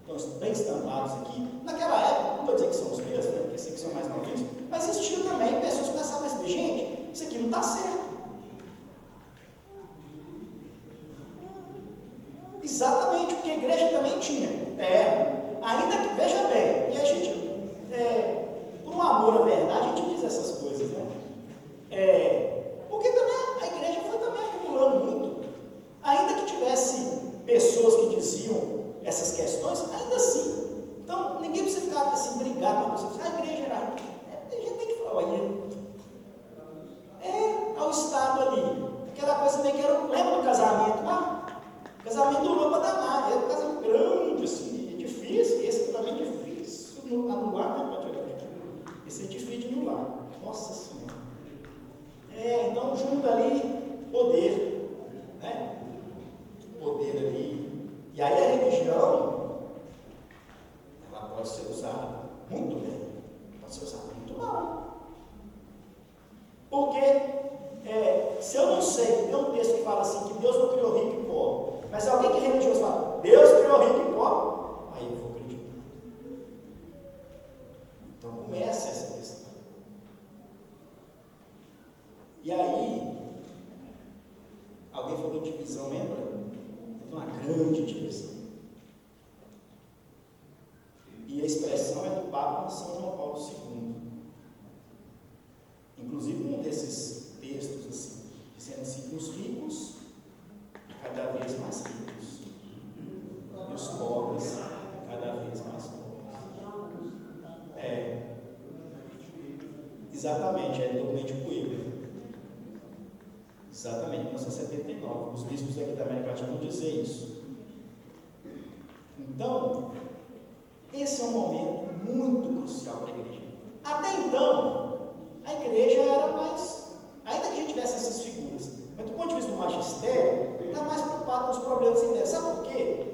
estão bem estampados aqui, naquela época, não vou dizer que são os mesmos, né, porque esses aqui são mais novinhos, mas existiam também pessoas que começavam a dizer: gente, isso aqui não está certo. Exatamente, porque a igreja também tinha terra, ainda que, veja bem, e a gente, por um amor à verdade, a gente diz essas coisas, né? Porque também a igreja foi também acumulando muito, ainda que tivesse pessoas que diziam essas questões, ainda assim. Então, ninguém precisa ficar assim, brigado com você. A igreja era. A gente tem que falar: olha, ao Estado ali, aquela coisa meio que era. Lembra do casamento lá? O casamento durou para danar, era um casamento grande, assim, difícil. Esse também é difícil anular, né? Esse é difícil de anular. Nossa Senhora. Então junta ali poder, né? Poder ali. E aí a religião, ela pode ser usada muito bem, pode ser usada muito mal. Porque se eu não sei, tem um texto que fala assim, que Deus não criou rico e pobre, mas alguém que é religioso fala: Deus criou rico e pobre, aí eu vou acreditar. Então começa essa questão. E aí, alguém falou de divisão, lembra? Uma grande divisão. E a expressão é do Papa São João Paulo II. Inclusive, um desses textos, assim, dizendo assim: os ricos cada vez mais ricos, e os pobres cada vez mais pobres. Exatamente, é documento de Coimbra. Exatamente, 1979. Os bispos aqui da América Latina vão dizer isso. Então, esse é um momento muito crucial para a igreja. Até então, a igreja era mais, ainda que a gente tivesse essas figuras, mas do ponto de vista do magistério, ele está mais preocupado com os problemas internos. Sabe por quê?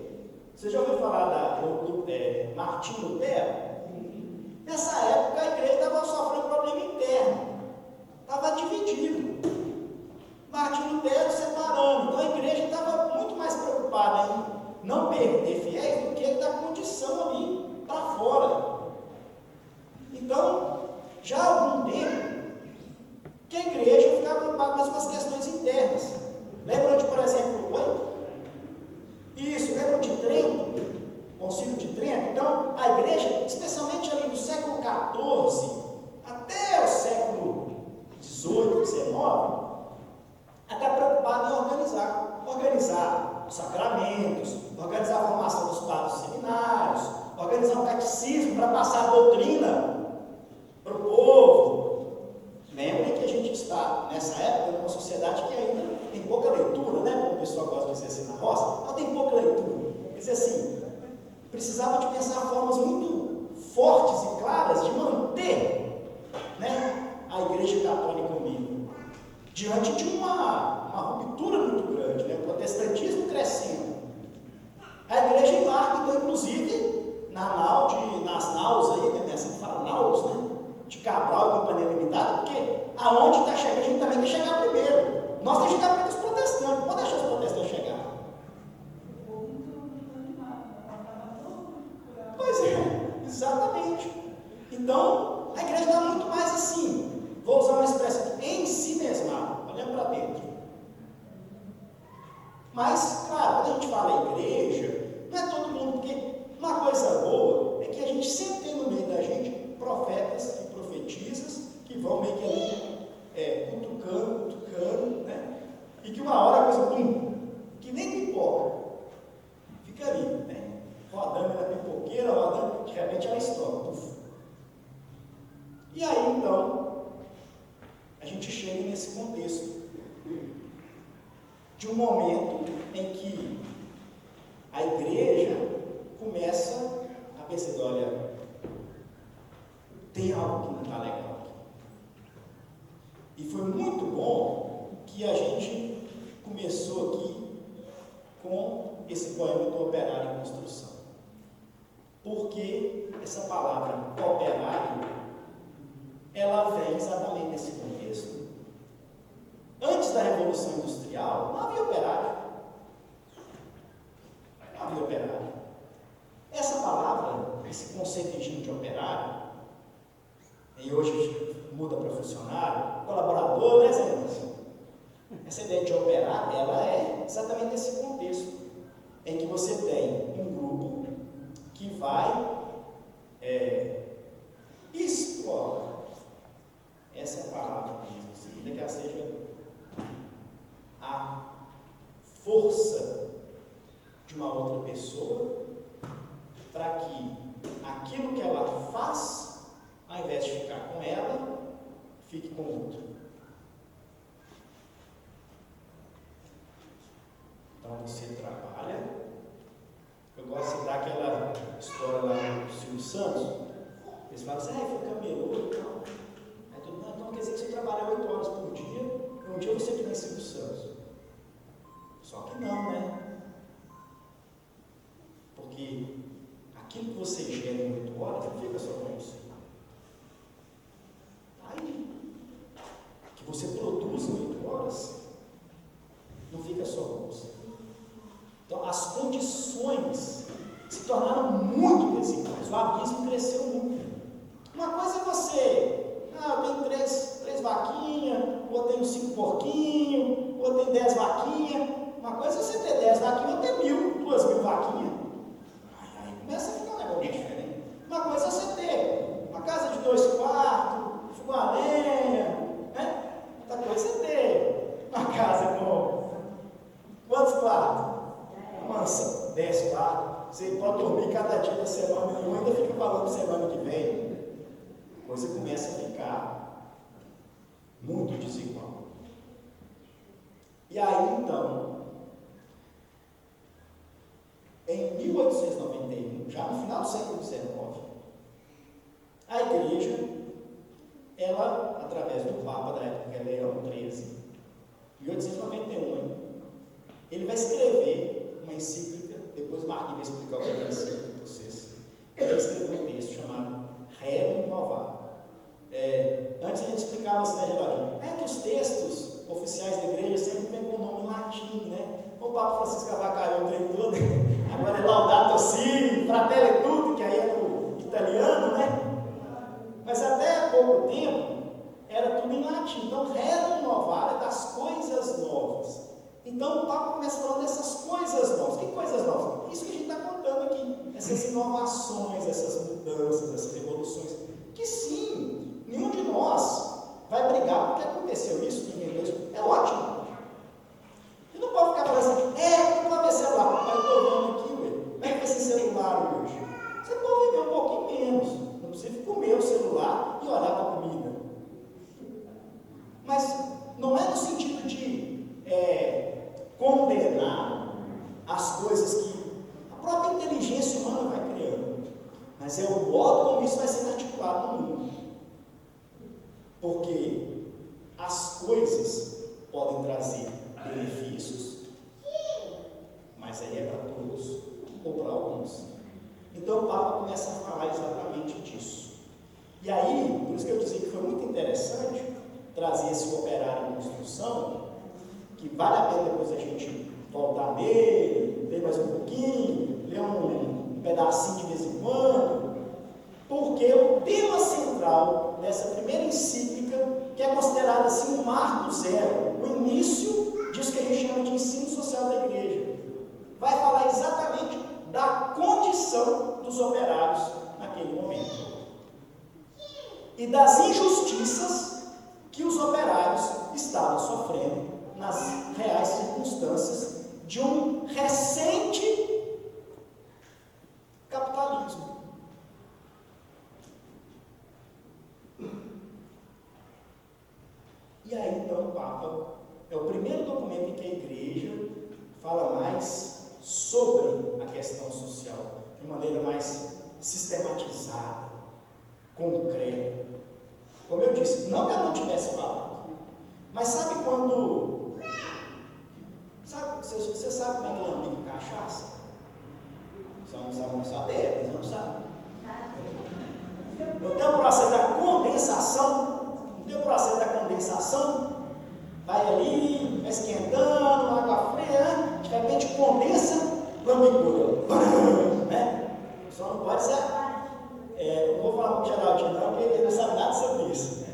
Você já ouviu falar do Martinho Lutero? Nessa época, a igreja estava sofrendo problema interno, estava dividido. Martinho Lutero separando. Então a igreja estava muito mais preocupada em não perder fiéis do que da condição ali para fora. Então, já há algum tempo, que a igreja ficava preocupada mais com as questões internas. Lembram de, por exemplo, lembram de Trento? Concílio de Trento? Então, a igreja, especialmente ali do século XIV até o século XVIII, XIX, está preocupada em organizar os sacramentos, organizar a formação dos padres seminários, organizar um catecismo para passar a doutrina para o povo. Lembrem que a gente está, nessa época, numa sociedade que ainda tem pouca leitura, né? Como o pessoal gosta de dizer assim na roça, ela tem pouca leitura. Quer dizer assim, precisava de pensar formas muito fortes e claras de manter, né, a Igreja Católica unida, diante de uma ruptura muito grande, né? O protestantismo crescendo. A igreja embarca, então, inclusive, nas naus aí, né? Assim fala naus, né? De Cabral e Companhia Limitada, porque aonde está chegando, a gente também tem que chegar primeiro. Nós temos que chegar primeiro os protestantes, não pode deixar os protestantes chegar. Pois é, exatamente. Então, a igreja está muito mais assim, vou usar uma expressão aqui, em si mesma, olhando para dentro. Mas, claro, quando a gente fala igreja, não é todo mundo, porque uma coisa boa é que a gente sempre tem no meio da gente profetas e profetisas que vão meio que ali cutucando, né? E que uma hora a coisa, que nem pipoca, fica ali, né? Rodando na pipoqueira, rodando, de repente ela estoura. E aí, então, a gente chega nesse contexto de um momento em que a igreja começa a perceber, olha, tem algo que não está legal aqui. E foi muito bom que a gente começou aqui com esse poema do operário em construção. Porque essa palavra operário, ela vem exatamente nesse contexto. Antes da Revolução Industrial, não havia operário. Não havia operário. Essa palavra, esse conceitinho de operário, e hoje muda para funcionário, colaborador, né, Zé? Essa ideia de operar, ela é exatamente nesse contexto, em que você tem um grupo que vai explorar. Essa é a palavra mesmo, ainda que ela seja a força de uma outra pessoa para que aquilo que ela faz, ao invés de ficar com ela, fique com o outro. Então você trabalha. Eu gosto de citar aquela história lá do Silvio Santos. Eles falam assim, foi camelô e tal. Aí tudo, não, então quer dizer que você trabalha 8 horas por dia, e um dia você que nem Silvio Santos. Só que não, né? Porque aquilo que você gera em 8 horas não fica só com você. Aí, que você produz em 8 horas não fica só com você. Então, as condições se tornaram muito desiguais. O abismo cresceu muito. Uma coisa é você, eu tenho 3 vaquinhas, ou tenho 5 porquinhos, ou tenho 10 vaquinhas. Uma coisa é você ter 10 vaquinhas, ou ter 1.000, 2.000 vaquinhas. Aí começa a ficar um negócio diferente. Uma coisa é você ter uma casa de 2 quartos, fogão a lenha, né? Outra coisa é ter uma casa com quantos quartos? Mansão, 10 quartos. Você pode dormir cada dia da semana e ainda fica falando semana que vem. A coisa começa a ficar muito desigual. E aí, então, em 1891, já no final do século XIX, a igreja, ela, através do Papa da época, Leão XIII, em 1891, ele vai escrever uma encíclica, depois o Marquinhos vai explicar o que é a encíclica para vocês. Ele vai escrever um texto chamado Rerum Novarum. Antes a gente explicava assim, né, Geraldinho? Que os textos oficiais da igreja sempre vêm com o nome em latim, né? O Papa Francisco avacalhou o trem todo, agora é Laudato Si, Fratelli Tutti, que aí é do italiano, né? Mas até há pouco tempo era tudo em latim. Então, Rerum Novarum é das coisas novas. Então, o Papa começa falando dessas coisas novas. Que coisas novas? Isso que a gente está contando aqui. Essas inovações, essas mudanças, essas revoluções. Que sim, nenhum de nós vai brigar porque aconteceu isso, que inventou isso. É ótimo. E não pode ficar falando assim, não vai ver celular. Mas eu estou vendo aqui, como é que vai ser celular hoje? Você pode viver um pouquinho menos. Não precisa comer o celular e olhar para a comida. Mas não é no sentido de condenar as coisas que a própria inteligência humana vai criando, mas é o modo como isso vai ser articulado no mundo. Porque as coisas podem trazer benefícios, mas aí é para todos ou para alguns. Então o Papa começa a falar exatamente disso. E aí, por isso que eu dizia que foi muito interessante trazer esse operário em construção, que vale a pena depois a gente voltar nele, ler mais um pouquinho, ler um pedacinho de vez em quando, porque o tema central dessa primeira encíclica, que é considerada assim um marco zero, o início disso que a gente chama de ensino social da igreja, vai falar exatamente da condição dos operários e das injustiças que os operários estavam sofrendo nas reais circunstâncias de um recente capitalismo. E aí, então, o Papa é o primeiro documento em que a Igreja fala mais sobre a questão social, de maneira mais sistematizada, concreta. Como eu disse, não que ela não tivesse falado, mas sabe quando... Você sabe como é que é amigo de cachaça? Você não sabe como só bebe, você não sabe? Não tem o processo da condensação, vai ali, vai esquentando, água fria, de repente condensa, lambicura, né? Só não pode ser, não vou falar com o Geraldinho não, porque ele não sabe nada sobre isso.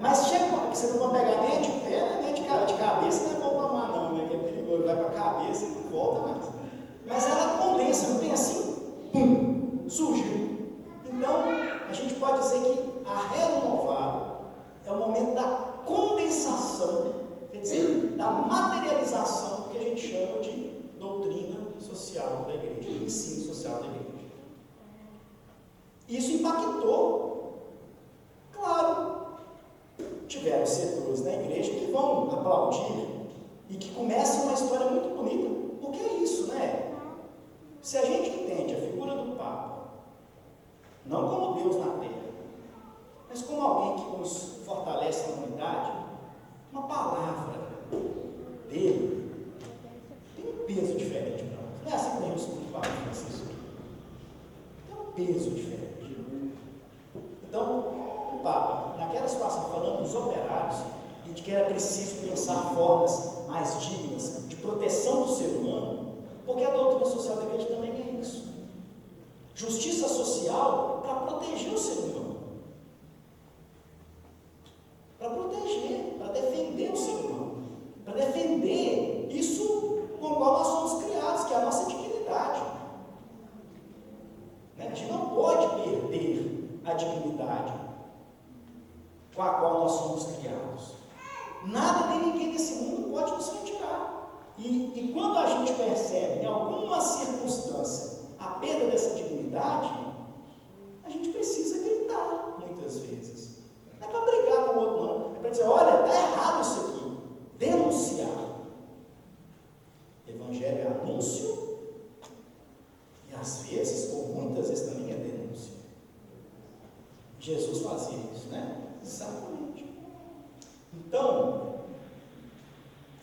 Mas chega que você não pode pegar nem de pé, nem de cabeça, não é bom tomar não, né? Que é perigoso, vai para a cabeça e não volta mais. Mas ela condensa, não tem assim, pum, surgiu. Então, a gente pode dizer que a renovada é o momento da condensação, quer dizer, da materialização do que a gente chama de doutrina social da igreja, ensino social da igreja. Isso impactou, claro, tiveram setores na igreja que vão aplaudir e que começam uma história muito bonita, porque é isso, né? Se a gente entende a figura do Papa não como Deus na terra, mas como alguém que nos fortalece na humanidade, uma palavra dele tem um peso diferente para nós. Não é assim que a gente escuta o Papa Francisco. Tem um peso diferente. Então, o Papa, naquela situação, falando dos operários e de que era preciso pensar formas mais dignas de proteção do ser humano, porque a doutrina social da igreja também é isso. Justiça social para proteger o ser humano. Para proteger, para defender o ser humano. Para defender isso com o qual nós somos criados, que é a nossa dignidade. Né? A gente não pode perder a dignidade com a qual nós somos criados. Nada nem ninguém desse mundo pode nos retirar. E quando a gente percebe em alguma circunstância a perda dessa dignidade, a gente precisa gritar muitas vezes. Não é para brigar com o outro, não. É para dizer, olha, está errado isso aqui. Denunciar. Evangelho é anúncio e às vezes, ou muitas vezes também é denúncia. Jesus fazia isso, né? Exatamente. Então,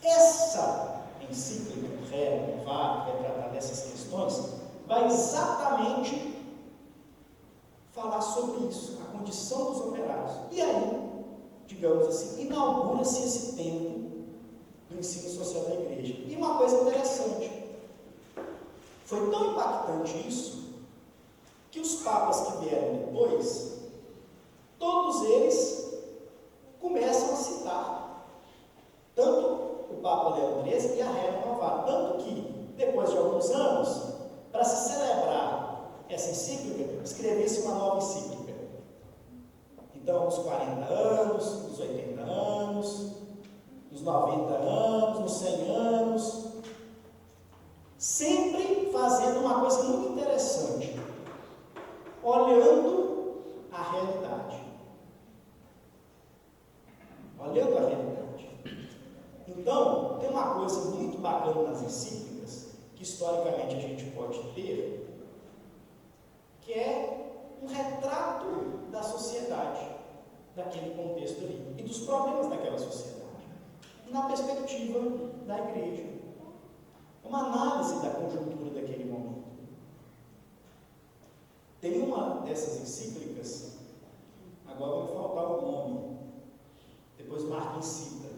essa encíclica renovada, que vai tratar dessas questões, vai exatamente falar sobre isso, a condição dos operários. E aí, digamos assim, inaugura-se esse tempo do ensino social da igreja. E uma coisa interessante, foi tão impactante isso, que os papas que vieram depois, todos eles começam a citar, tanto o Papa Leão XIII e a Renovada, tanto que, depois de alguns anos, para se celebrar essa encíclica, escrevesse uma nova encíclica. Então, nos 40 anos, nos 80 anos, nos 90 anos, nos 100 anos, sempre fazendo uma coisa muito interessante, olhando a realidade. Olhando a realidade. Então, tem uma coisa muito bacana nas encíclicas, que historicamente a gente pode ter, que é um retrato da sociedade, daquele contexto ali, e dos problemas daquela sociedade, na perspectiva da igreja. Uma análise da conjuntura daquele momento. Tem uma dessas encíclicas, agora vai faltar o nome, depois Martin cita,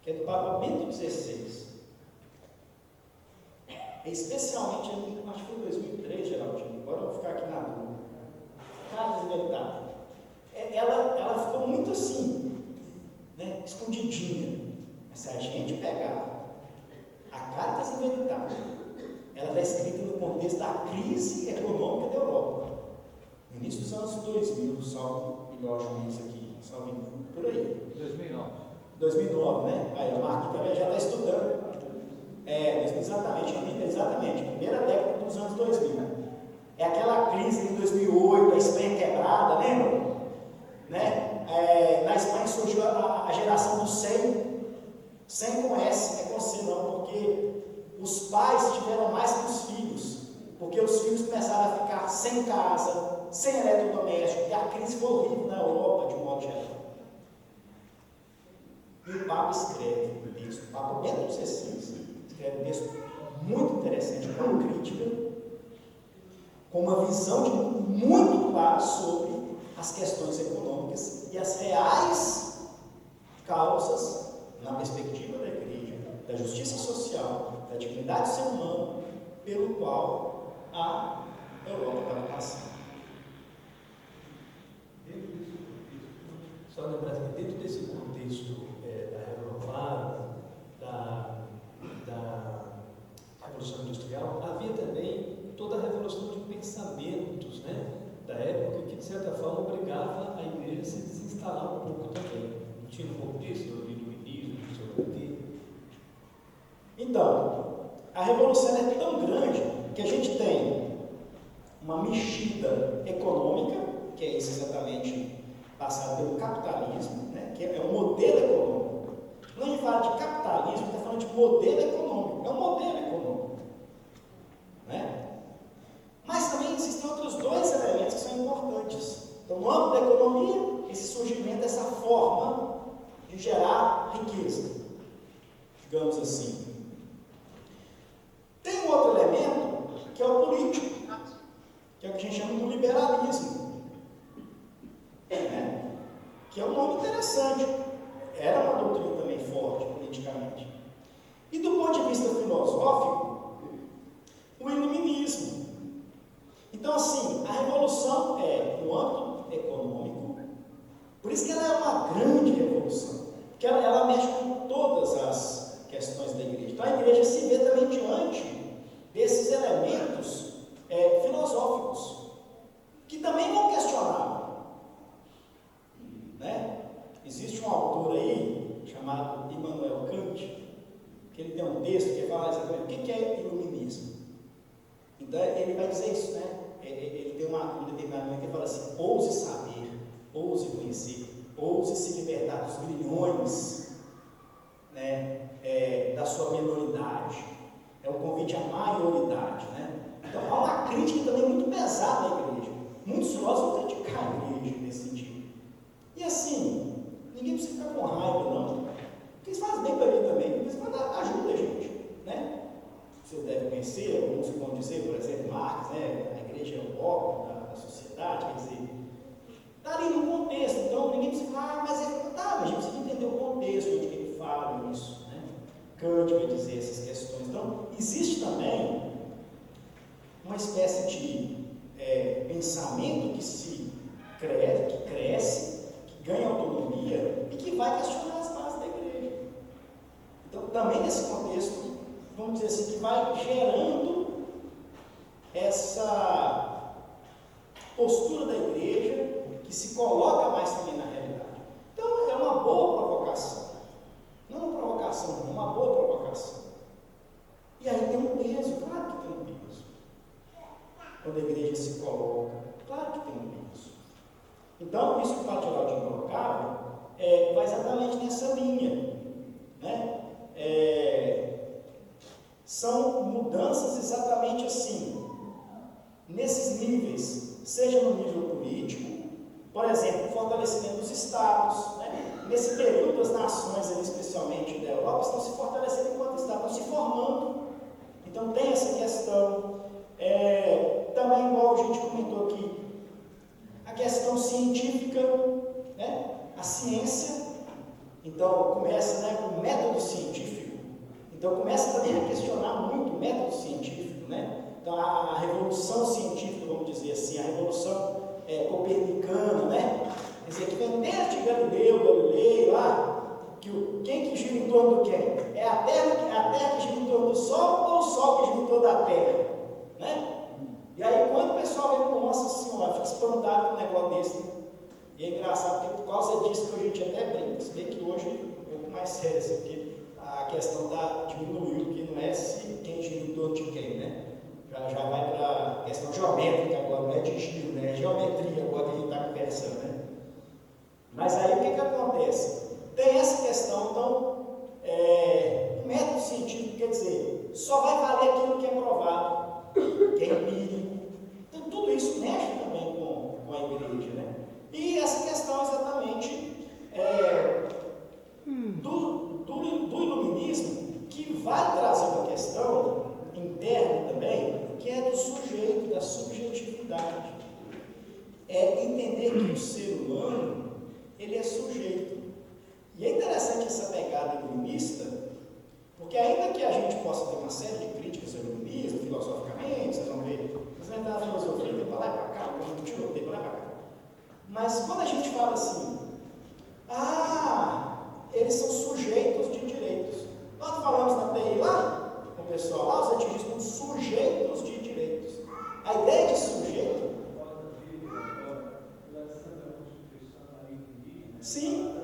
que é do Papa Bento XVI. Especialmente, acho que foi em 2003, Geraldinho, agora eu vou ficar aqui na dúvida. Cartas Veritátis. Ela ficou muito assim, né, escondidinha. Mas se a gente pegar a Cartas Veritátis, ela está escrita no contexto da crise econômica da Europa. início dos anos 2000, salvo igual juiz aqui, salvo por aí. 2009. 2009, né? Aí a Marquinhos também já está estudando. Exatamente, primeira década dos anos 2000. É aquela crise de 2008, a Espanha quebrada, lembra? Né? Na Espanha surgiu a geração do 100 com S, não é com C não, porque os pais tiveram mais que os filhos, porque os filhos começaram a ficar sem casa, sem eletrodoméstico, e a crise foi horrível na Europa, de um modo geral. E o Papa escreve um texto, o Papa Bento XVI escreve um texto muito interessante, com crítica, com uma visão de mundo muito clara sobre as questões econômicas e as reais causas, na perspectiva da Igreja, da justiça social, da dignidade do ser humano, pelo qual a Europa estava passando. Só lembrar que dentro desse contexto da Revolução Industrial, havia também toda a revolução de pensamentos, né, da época, que de certa forma obrigava a Igreja a se desinstalar um pouco também. Não tinha um pouco disso, do iluminismo, do seu. Então, a revolução é tão grande que a gente tem uma mexida econômica, que é isso exatamente passado pelo capitalismo, né, que é um modelo econômico. Quando a gente fala de capitalismo, está falando de modelo econômico, é um modelo econômico. Né? Mas também existem outros dois elementos que são importantes. Então, no âmbito da economia, esse surgimento dessa forma de gerar riqueza, digamos assim. Tem um outro elemento que é o político, que é o que a gente chama do liberalismo, né? Que é um nome interessante. Era uma doutrina também forte politicamente. E do ponto de vista filosófico, o iluminismo. Então, assim, a revolução é no âmbito econômico, por isso que ela é uma grande revolução, porque ela mexe com todas as questões da igreja. Então, a igreja se vê também diante desses elementos filosóficos, que também vão questionar. Né? Existe um autor aí, chamado Immanuel Kant, que ele tem um texto que fala exatamente o que é iluminismo. Então, ele vai dizer isso, né? Ele tem um determinado momento que ele fala assim: ouse saber, ouse conhecer, ouse se libertar dos grilhões, né, da sua minoridade. É um convite à maioridade, né? Então, há uma crítica também muito pesada à igreja. Muitos filósofos vão criticar a igreja nesse sentido. E assim, ninguém precisa ficar com raiva, não. Porque eles fazem bem para mim também, eles ajuda a gente, né? Vocês devem conhecer, alguns vão dizer, por exemplo, Marx, né? A igreja é o órgão da sociedade, quer dizer, está ali no contexto. Então, ninguém precisa falar, mas a gente precisa entender o contexto onde ele fala isso, né? Kant vai dizer essas questões. Então, existe também uma espécie de pensamento que cresce, que ganha autonomia e que vai questionar as bases da igreja. Então, também nesse contexto, vamos dizer assim, que vai gerando essa postura da igreja que se coloca mais também na realidade. Então, é uma boa provocação. Não uma provocação, é uma boa provocação. E aí tem um peso, claro que tem um peso. Quando a igreja se coloca, claro que tem um peso. Então, isso que o Padre Geraldinho colocava vai exatamente nessa linha. Né? São mudanças exatamente assim, nesses níveis, seja no nível político, por exemplo, o fortalecimento dos estados. Né? Nesse período, as nações, especialmente da Europa, estão se fortalecendo enquanto Estado, estão se formando. Então, tem essa questão. Também, igual a gente comentou aqui, a questão científica, né? A ciência. Então, começa, né, com o método científico. Então, começa também a questionar muito o método científico. Né? Então, a revolução científica, vamos dizer assim, a revolução copernicana, né? Quer dizer, que vem desde Galilei lá, quem que gira em torno do quem? É a Terra que gira em torno do Sol ou o Sol que gira em torno da Terra? Né? E aí, quando o pessoal pessoal vê, nossa senhora, fica espantado com um negócio desse. Né? E é engraçado, porque por causa disso que a gente até brinca, se bem que hoje é um pouco mais sério, assim, porque a questão diminuiu, que não é se quem gira em torno de quem, né? Já vai para a questão geométrica agora, não é de giro, né? É geometria agora que a gente está conversando, né? Mas aí o que acontece? Tem essa questão, então, o método científico quer dizer, só vai valer aquilo que é provado, que é empírico. Então, tudo isso mexe também com a igreja, né? E essa questão exatamente do iluminismo, que vai trazer uma questão interna também, que é do sujeito, da subjetividade. É entender que o ser humano, ele é sujeito. E é interessante essa pegada iluminista, porque ainda que a gente possa ter uma série de críticas ao iluminismo, filosoficamente, vocês vão ver, vocês vão entrar na filosofia, tem para lá e para cá, tem para lá e para cá. Mas quando a gente fala assim, eles são sujeitos de direitos. Nós falamos na TI lá, com o pessoal lá, os atingidos como sujeitos de direitos. A ideia de sujeito. Sim,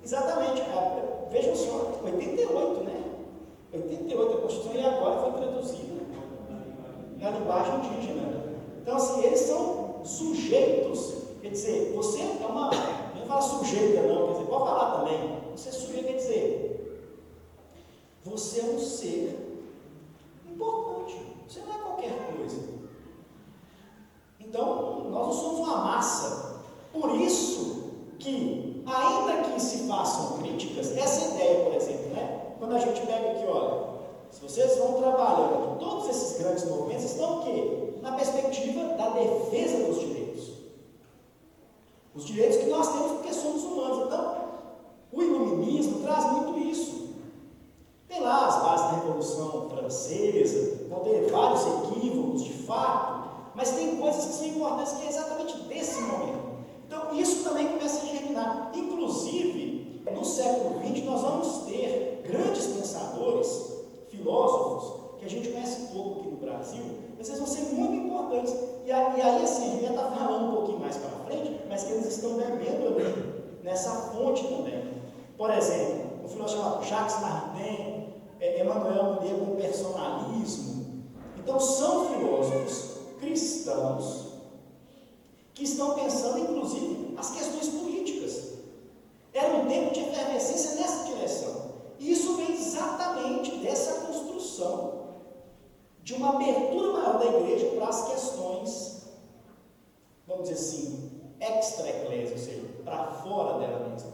exatamente. Vejam só, 88, né? 88 a Constituição e agora foi traduzida na linguagem indígena. Então, assim, eles são sujeitos, quer dizer, você é uma. Não fala sujeita, não, quer dizer, pode falar também. Você é sujeito, quer dizer, você é um ser importante, você não é qualquer coisa. Então, nós não somos uma massa. Por isso que, ainda que se façam críticas, essa ideia, por exemplo, né? Quando a gente pega aqui, olha, se vocês vão trabalhando, todos esses grandes movimentos estão o quê? Na perspectiva da defesa dos direitos. Os direitos que nós temos porque somos humanos. Então, o iluminismo traz muito isso. Tem lá as bases da Revolução Francesa, vão ter vários equívocos de fato, mas tem coisas que são importantes que é exatamente desse momento. Então, isso também começa a germinar. Inclusive, no século XX, nós vamos ter grandes pensadores, filósofos, que a gente conhece pouco aqui no Brasil, mas eles vão ser muito importantes. E aí, assim, a gente já está falando um pouquinho mais para frente, mas que eles estão bebendo ali, nessa fonte também. Por exemplo, o filósofo chamado Jacques Maritain, Emmanuel Mounier com personalismo. Então, são filósofos cristãos que estão pensando, inclusive, as questões políticas. Era um tempo de efervescência nessa direção. E isso vem exatamente dessa construção de uma abertura maior da igreja para as questões, vamos dizer assim, extra-eclésia, ou seja, para fora dela mesma.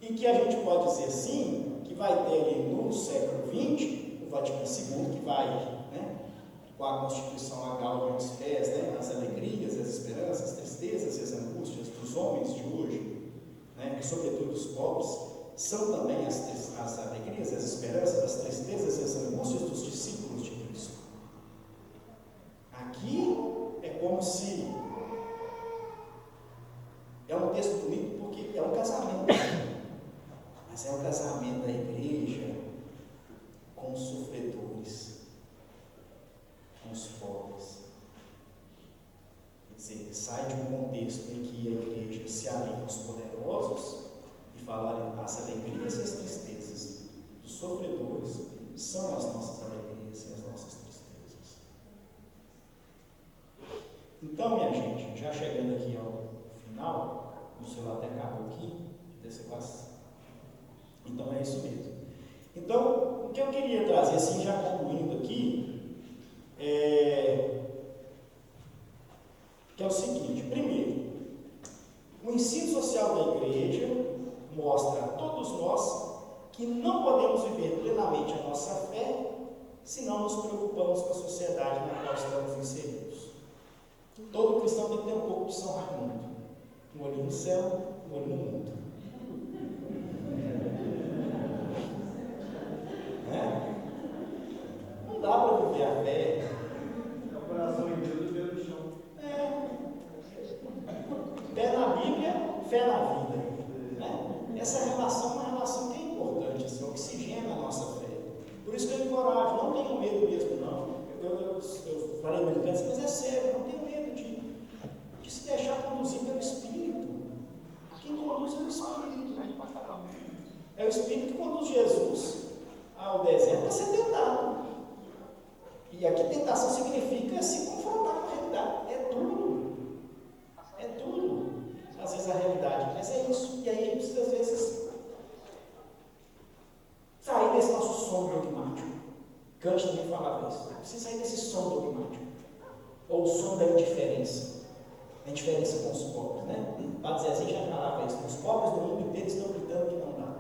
E que a gente pode dizer assim, que vai ter ali no século XX, o Vaticano II, que vai, né, com a Constituição Legal dos pés, né, as alegrias, as esperanças, as tristezas e as angústias dos homens de hoje, né, e sobretudo dos pobres, são também as alegrias, as esperanças, as tristezas e as angústias dos discípulos de Cristo. Aqui é como se é um texto bonito porque é um casamento, mas é um casamento da igreja com os sofredores, com os pobres. Quer dizer, sai de um contexto em que a igreja se alinha com os poderosos e fala as alegrias e as tristezas dos sofredores são as nossas alegrias e as nossas tristezas. Então, minha gente, já chegando aqui ao final, o celular até acabou aqui, desse quase. Então é isso mesmo. Então, o que eu queria trazer, assim, já concluindo aqui, que é o seguinte: primeiro, o ensino social da igreja mostra a todos nós que não podemos viver plenamente a nossa fé se não nos preocupamos com a sociedade na qual estamos inseridos. Todo cristão tem que ter um pouco de São Raimundo, um olho no céu, um olho no mundo. Não dá para viver a fé. É o coração em Deus e o pé no chão. Pé na Bíblia, fé na vida. Né? Essa relação é uma relação que é importante, assim, oxigena a nossa fé. Por isso que eu encorajo, não tenham medo mesmo, não. Eu falei brincando, mas é sério. E aqui tentação significa se confrontar com a realidade. É duro. É duro, às vezes, a realidade. Mas é isso. E aí a gente precisa, às vezes, sair desse nosso som dogmático. Kant também falava isso. Precisa sair desse som dogmático. Ou o som da indiferença. A indiferença com os pobres, né? O Padre Zezinho já falava isso. Os pobres do mundo inteiro estão gritando que não dá.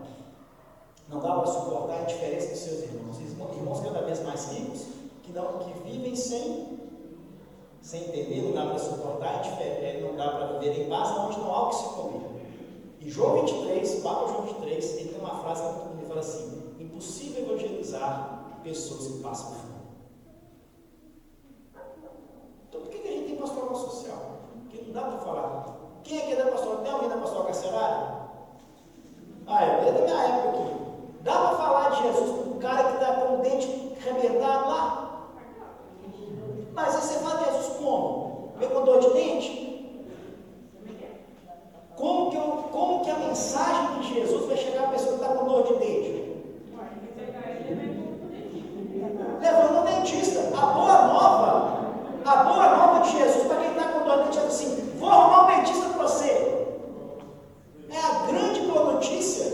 Não dá para suportar a indiferença dos seus irmãos. Irmãos cada vez mais ricos, que vivem sem entender, não dá para suportar a indiferença, não dá para viver em paz onde não há o que se comer. E João 23, o Papa João 23, ele tem uma frase muito bonita, ele fala assim: impossível evangelizar pessoas que passam fome. Então por que a gente tem pastoral social? Porque não dá para falar. Quem é que é da pastoral? Tem alguém da pastoral carcerária? É da minha época aqui. Dá para falar de Jesus com um cara que está com o dente arrebentado lá? Mas aí você fala de Jesus como? Vem com dor de dente? Como que a mensagem de Jesus vai chegar a pessoa que está com dor de dente? Levando o dentista. A boa nova de Jesus para quem está com dor de dente é assim: vou arrumar um dentista para você. É a grande boa notícia.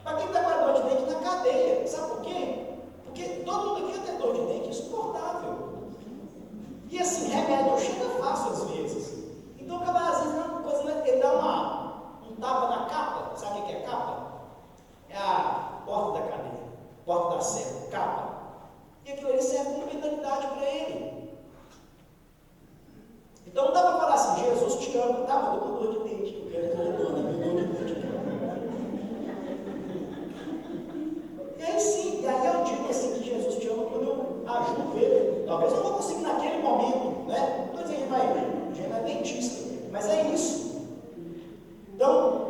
Para quem está com a dor de dente na cadeia. Sabe por quê? Porque todo mundo aqui já tem dor de dente insuportável. E assim, remédio chega fácil às vezes. Então, às vezes, uma coisa, ele dá um tapa na capa. Sabe o que é capa? É a porta da cadeia, porta da cela, capa. E aquilo ali serve como penalidade para ele. Então não dá para falar assim: Jesus te ama, tá? Mas eu tô com dor de dente, eu quero dor de dente. E aí sim, e aí eu digo assim que Jesus te ama quando eu ajudo ele. Talvez eu não vou conseguir naquele momento, né? Não estou dizendo que vai, não é dentista, mas é isso. Então,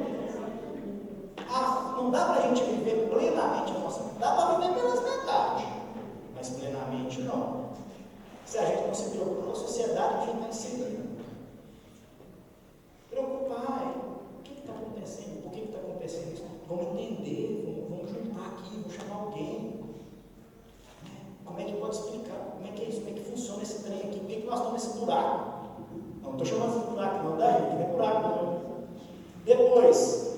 não dá para a gente viver plenamente a nossa vida. Dá para viver pelas metades, mas plenamente não. Se a gente não se preocupa com a sociedade, a gente vai inserindo. Preocupar, o que está acontecendo? Por que está acontecendo isso? Vamos entender, vamos juntar aqui, vamos chamar alguém. Como é que pode explicar? Como é que é isso? Como é que funciona esse trem aqui? Por que nós estamos nesse buraco? Não estou chamando de buraco, não, da gente, não é buraco, não. Depois,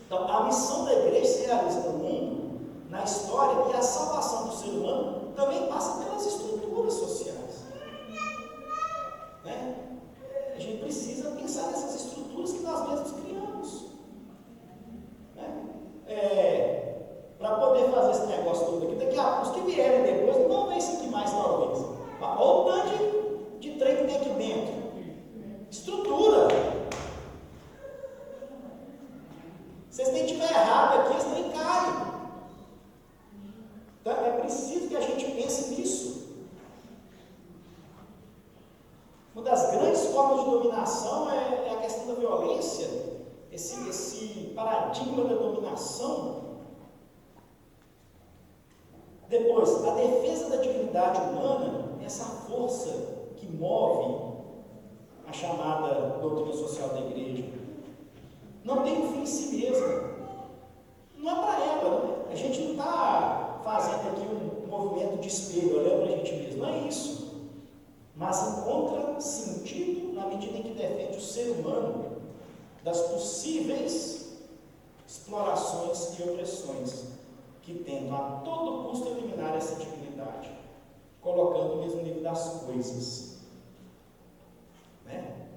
então, a missão da igreja se realiza no mundo, na história, e a salvação do ser humano também passa pelas estruturas sociais. Né? A gente precisa pensar nessas estruturas que nós mesmos criamos. Né? Para poder fazer esse negócio todo aqui, daqui a pouco, os que vierem depois não vão ver isso aqui mais talvez. Olha o tanto de trem que tem aqui dentro. Estrutura. Se esse trem estiver errado aqui, esse trem cai. Então é preciso que a gente pense nisso. Uma das grandes formas de dominação é a questão da violência, esse paradigma da dominação. Depois, a defesa da dignidade humana, essa força que move a chamada doutrina social da igreja, não tem um fim em si mesma. Não é para ela, né? A gente não está fazendo aqui um movimento de espelho, olhando para a gente mesmo, não é isso. Mas encontra sentido na medida em que defende o ser humano das possíveis explorações e opressões que tentam a todo custo eliminar essa dignidade, colocando no mesmo nível das coisas. Né?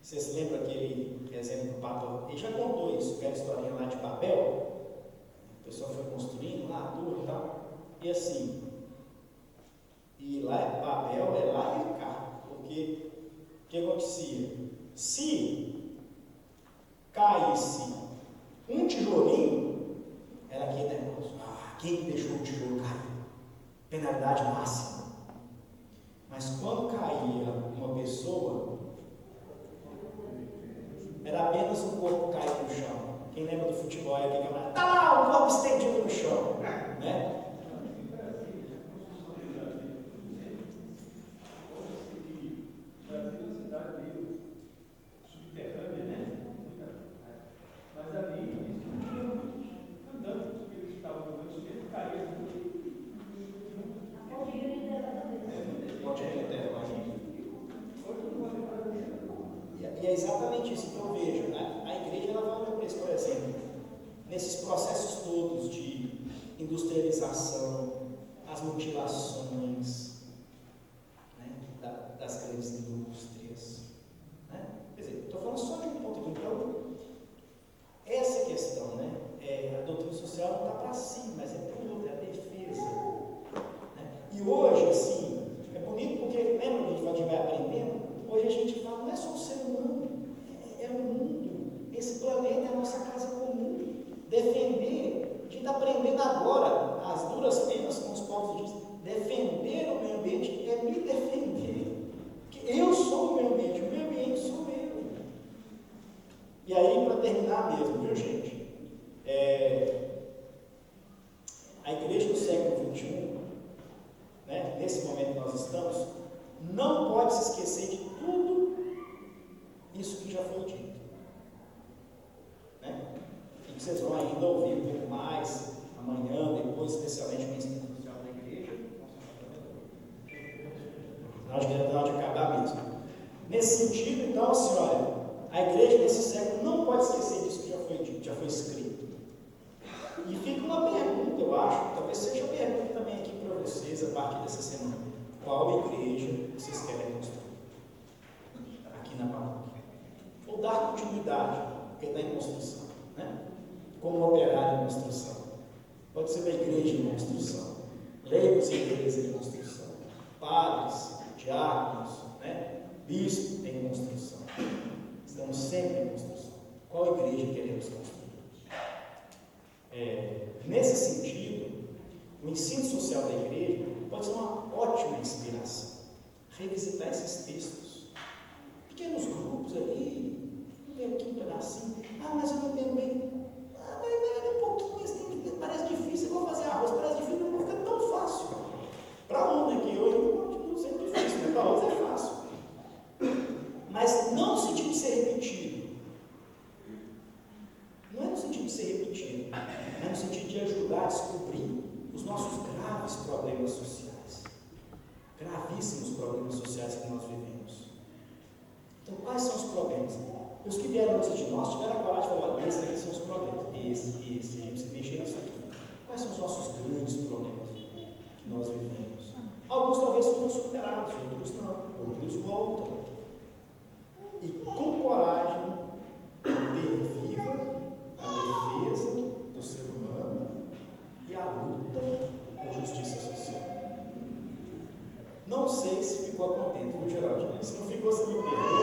Você se lembra aquele exemplo do Papa? Ele já contou isso, aquela historinha lá de Babel. O pessoal foi construindo lá, tudo e tal. E assim, e lá é Babel, é lá e cá. Porque o que acontecia? Se caísse um tijolinho, era aquele negócio. Quem deixou o tijolo cair? Penalidade máxima. Mas quando caía uma pessoa, era apenas um corpo caído no chão. Quem lembra do futebol é aquele camarada, tá lá, o corpo estendido no chão. Né? industrialização, as mutilações, né, das grandes indústrias. Né? Quer dizer, estou falando só de um ponto aqui. Então, essa questão, né, a doutrina social não está para si, mas é para o outro, é a defesa. Né? E hoje, assim, é bonito porque, lembra que a gente vai aprendendo? Hoje a gente fala, não é só o ser humano, é o mundo. Esse planeta é a nossa casa comum. Defender, a gente está aprendendo agora, as duras penas com os povos indígenas, defender o meio ambiente é me defender. Porque eu sou o meio ambiente sou eu. E aí, para terminar mesmo, viu, gente? A igreja do século XXI, né, nesse momento que nós estamos, não pode se esquecer de tudo isso que já foi dito. Né? E que vocês vão ainda ouvir um pouco mais amanhã, depois, especialmente com o ensino social da igreja. Nós de acabar mesmo. Nesse sentido, então, assim, olha, a igreja desse século não pode esquecer disso que já foi dito, já foi escrito. E fica uma pergunta, eu acho, talvez seja a pergunta também aqui para vocês, a partir dessa semana. Qual igreja vocês querem construir aqui na paróquia? Ou dar continuidade, porque está em construção, né? Como operar em construção. Pode ser uma igreja em construção, leigos e igrejas em construção, padres, diáconos, né? Bispo em construção. Estamos sempre em construção. Qual igreja queremos construir? Nesse sentido, o ensino social da igreja pode ser uma ótima inspiração. Revisitar esses textos. Pequenos grupos ali, vem aqui um pedacinho. Mas eu não entendo bem. Mas um pouquinho, mas parece difícil, eu vou fazer arroz, parece difícil, não vai ficar tão fácil. Para um, né, que eu ainda continuo sendo difícil, mas para outros é fácil. Mas não no sentido de ser repetido. Não é no sentido de ser repetido, é no sentido de ajudar a descobrir os nossos graves problemas sociais. Gravíssimos problemas sociais que nós vivemos. Então, quais são os problemas? Os que vieram antes de nós tiveram a coragem de falar, esses aqui são os problemas. Esse, a gente precisa mexer nisso aqui. Quais são os nossos grandes problemas que nós vivemos? Alguns talvez foram superados, outros não, outros voltam. E com coragem, ter viva a defesa do ser humano e a luta por justiça social. Não sei se ficou contente, viu, Geraldo? Se não ficou, você me perdoa.